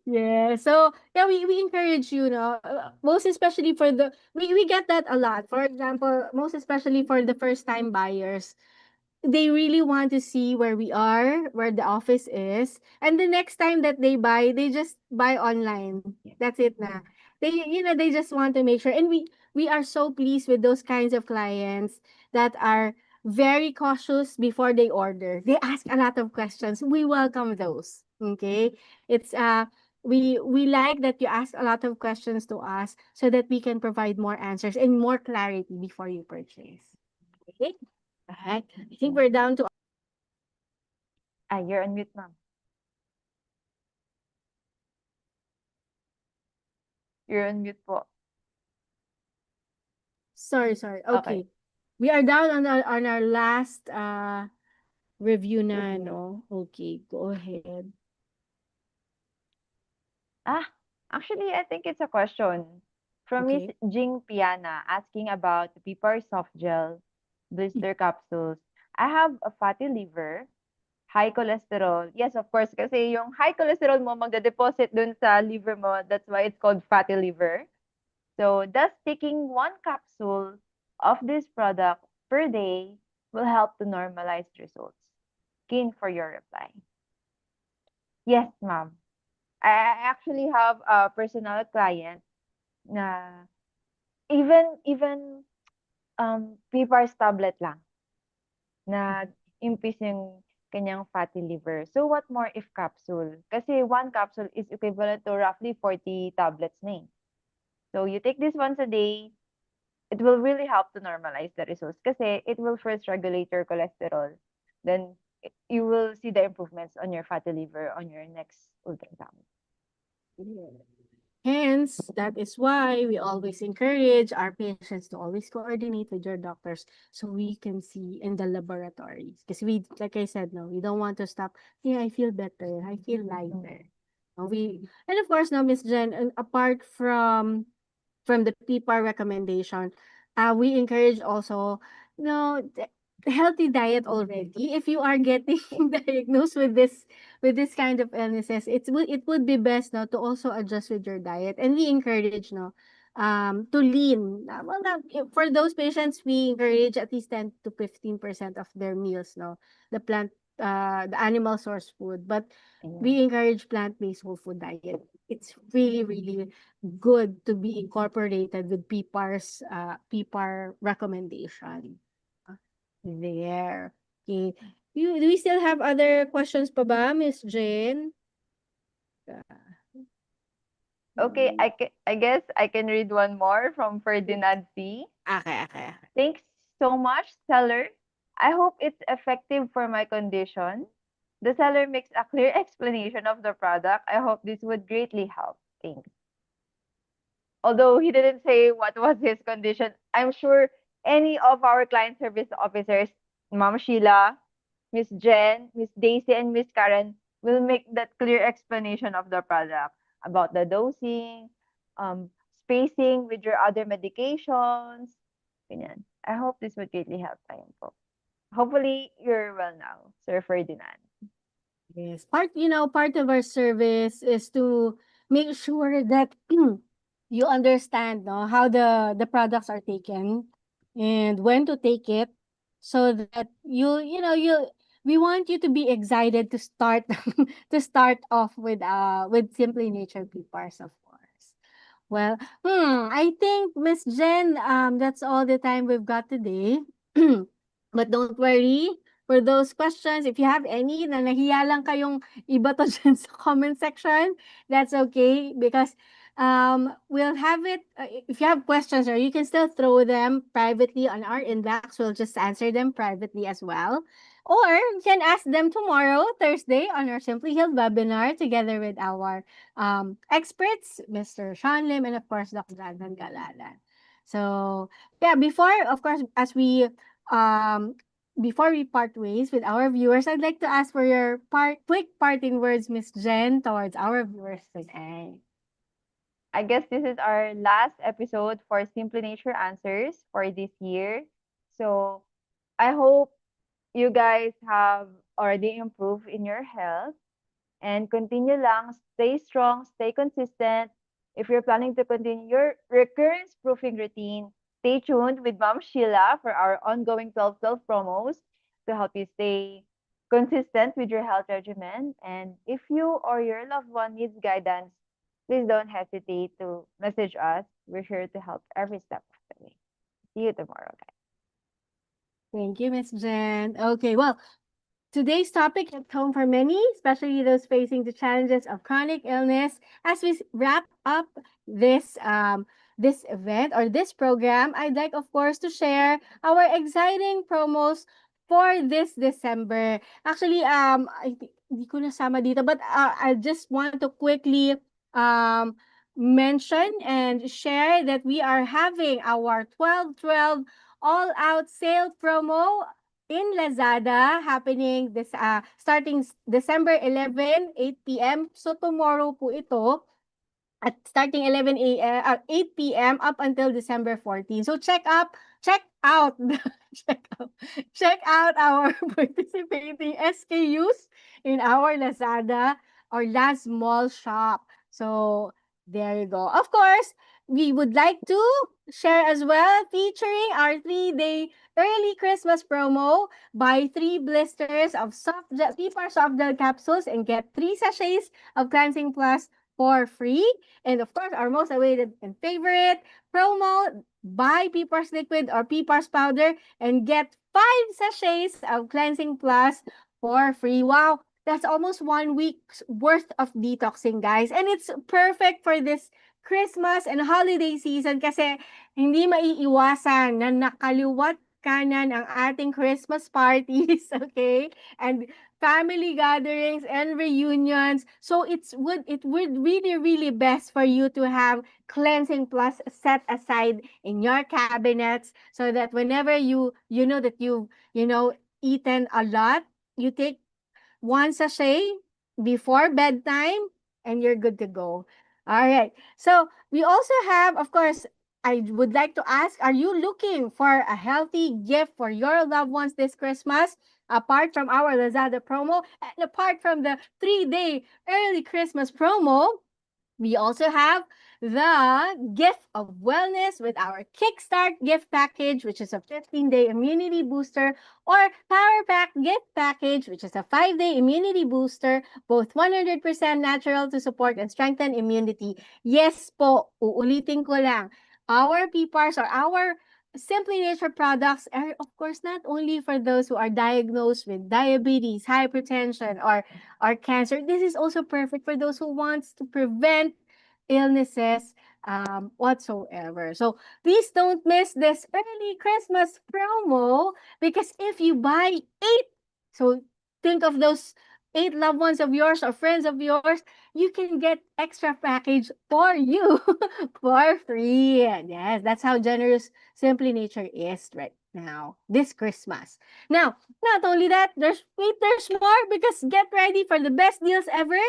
[SPEAKER 5] Yeah. So, yeah, we encourage you, no, most especially for we get that a lot. For example, most especially for the first time buyers, they really want to see where we are, where the office is, and the next time that they buy, they just buy online. That's it na. They just want to make sure, and we are so pleased with those kinds of clients that are very cautious before they order. They ask a lot of questions. We welcome those. Okay? It's we like that you ask a lot of questions to us so that we can provide more answers and more clarity before you purchase. Okay? Alright. I think we're down to
[SPEAKER 7] You're on mute, ma'am. You're on mute po.
[SPEAKER 5] sorry.
[SPEAKER 7] Okay.
[SPEAKER 5] Okay. We are down on our last review na,
[SPEAKER 7] Review.
[SPEAKER 5] no? Okay, go ahead.
[SPEAKER 7] Actually, I think it's a question from Miss
[SPEAKER 5] Okay.
[SPEAKER 7] Jing Piana asking about the PPAR soft gel blister capsules. I have a fatty liver, high cholesterol. Yes, of course, kasi yung high cholesterol mo magde-deposit dun sa liver mo. That's why it's called fatty liver. So, does taking one capsule of this product per day will help to normalize results? Keen for your reply. Yes, ma'am. I actually have a personal client na even PPARS tablet lang na impis yung kanyang fatty liver. So what more if capsule? Kasi one capsule is equivalent to roughly 40 tablets na eh. So you take this once a day, it will really help to normalize the results kasi it will first regulate your cholesterol. Then you will see the improvements on your fatty liver on your next ultrasound.
[SPEAKER 5] Hence, that is why we always encourage our patients to always coordinate with your doctors so we can see in the laboratories. Because we, like I said, no, we don't want to stop. Yeah, I feel better. I feel lighter. And of course, now, Miss Jen, apart from the PPAR recommendation, we encourage also, healthy diet already. If you are getting diagnosed with this kind of illnesses, it would be best now to also adjust with your diet. And we encourage to lean. For those patients, we encourage at least 10 to 15% of their meals, no, the animal source food. But we encourage plant-based whole food diet. It's really, really good to be incorporated with PPAR recommendation. There. Okay. Do we still have other questions pa ba, Miss Jane?
[SPEAKER 7] Okay, I guess I can read one more from Ferdinand C.
[SPEAKER 5] Okay.
[SPEAKER 7] Thanks so much, seller. I hope it's effective for my condition. The seller makes a clear explanation of the product. I hope this would greatly help. Thanks. Although he didn't say what was his condition, I'm sure any of our client service officers, Ma'am Sheila, Miss Jen, Miss Daisy, and Miss Karen will make that clear explanation of the product about the dosing, spacing with your other medications. Ganyan. I hope this would greatly help tayo po. Hopefully, you're well now, Sir Ferdinand.
[SPEAKER 5] Yes. Part of our service is to make sure that you understand, no, how the products are taken and when to take it so that we want you to be excited to start to start off with Simply Nature PPARs, of course. Well, I think Miss Jen, that's all the time we've got today. But don't worry for those questions. If you have any na nahiya lang kayong iba to dyan sa comment section, that's okay because we'll have it. If you have questions, or you can still throw them privately on our inbox. We'll just answer them privately as well. Or you can ask them tomorrow, Thursday, on our Simply Healed webinar together with our experts, Mr. Shyan Lim, and of course, Dr. Radhan Galalan. So, yeah, of course, um, before we part ways with our viewers, I'd like to ask for your quick parting words, Miss Jen, towards our viewers today.
[SPEAKER 7] I guess this is our last episode for Simplynature Answers for this year. So I hope you guys have already improved in your health and continue lang, stay strong, stay consistent. If you're planning to continue your recurrence proofing routine, stay tuned with Mom Sheila for our ongoing 12-12 promos to help you stay consistent with your health regimen. And if you or your loved one needs guidance, please don't hesitate to message us. We're here to help every step of the way. See you tomorrow, guys.
[SPEAKER 5] Thank you, Miss Jen. Okay, well, today's topic hit home for many, especially those facing the challenges of chronic illness. As we wrap up this event or this program, I'd like, of course, to share our exciting promos for this December. Actually, hindi ko nasama dito, but I just want to quickly um mention and share that we are having our 12-12 all-out sale promo in Lazada happening starting December 11, 8 p.m. So tomorrow po ito at starting 11 a.m. 8 p.m. up until December 14. So check out check out check out our participating SKUs in our Lazada or Laz Mall shop. So there you go. Of course, we would like to share as well featuring our 3-day early Christmas promo. Buy 3 blisters of Pepar soft gel capsules and get 3 sachets of Cleansing Plus for free. And of course, our most awaited and favorite promo, buy Pepars liquid or Pepars powder and get 5 sachets of Cleansing Plus for free. Wow, that's almost 1 week's worth of detoxing, guys. And it's perfect for this Christmas and holiday season kasi hindi maiiwasan na nakaliwat kanan ang ating Christmas parties, okay? And family gatherings and reunions. So it would really best for you to have Cleansing Plus set aside in your cabinets so that whenever you know that you've eaten a lot, you take 1 sachet before bedtime and you're good to go. All right. So we also have, of course, I would like to ask, are you looking for a healthy gift for your loved ones this Christmas? Apart from our Lazada promo and apart from the 3-day early Christmas promo, we also have the gift of wellness with our Kickstart gift package, which is a 15-day immunity booster, or Power Pack gift package, which is a 5-day immunity booster, both 100% natural to support and strengthen immunity. Yes po, uulitin ko lang. Our PPARs or our SimplyNature products are, of course, not only for those who are diagnosed with diabetes, hypertension, or cancer. This is also perfect for those who wants to prevent illnesses whatsoever. So please don't miss this early Christmas promo because if you buy 8, so think of those 8 loved ones of yours or friends of yours, you can get extra package for you for free. Yes, that's how generous SimplyNature is right now, this Christmas. Now, not only that, there's more because get ready for the best deals ever.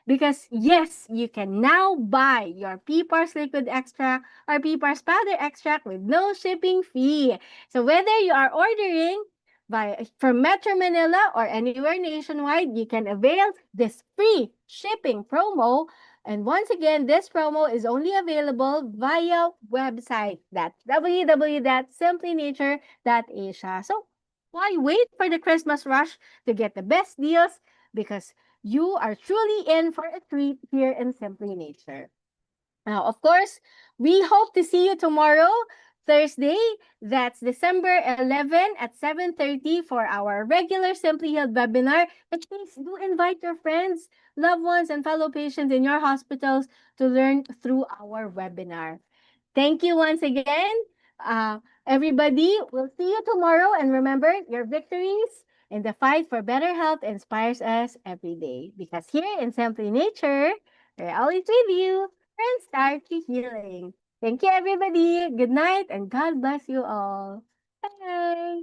[SPEAKER 5] Because yes, you can now buy your Pepars liquid extract or Pepars powder extract with no shipping fee. So whether you are ordering from Metro Manila or anywhere nationwide, you can avail this free shipping promo. And once again, this promo is only available via website. That's www.simplynature.asia. So why wait for the Christmas rush to get the best deals? Because you are truly in for a treat here in Simply Nature. Now, of course, we hope to see you tomorrow, Thursday. That's December 11 at 7:30 for our regular Simply Healed webinar. But please do invite your friends, loved ones, and fellow patients in your hospitals to learn through our webinar. Thank you once again. Everybody, we'll see you tomorrow. And remember, your victories in the fight for better health inspires us every day. Because here in Simply Nature, we're always with you and start to healing. Thank you, everybody. Good night and God bless you all. Bye.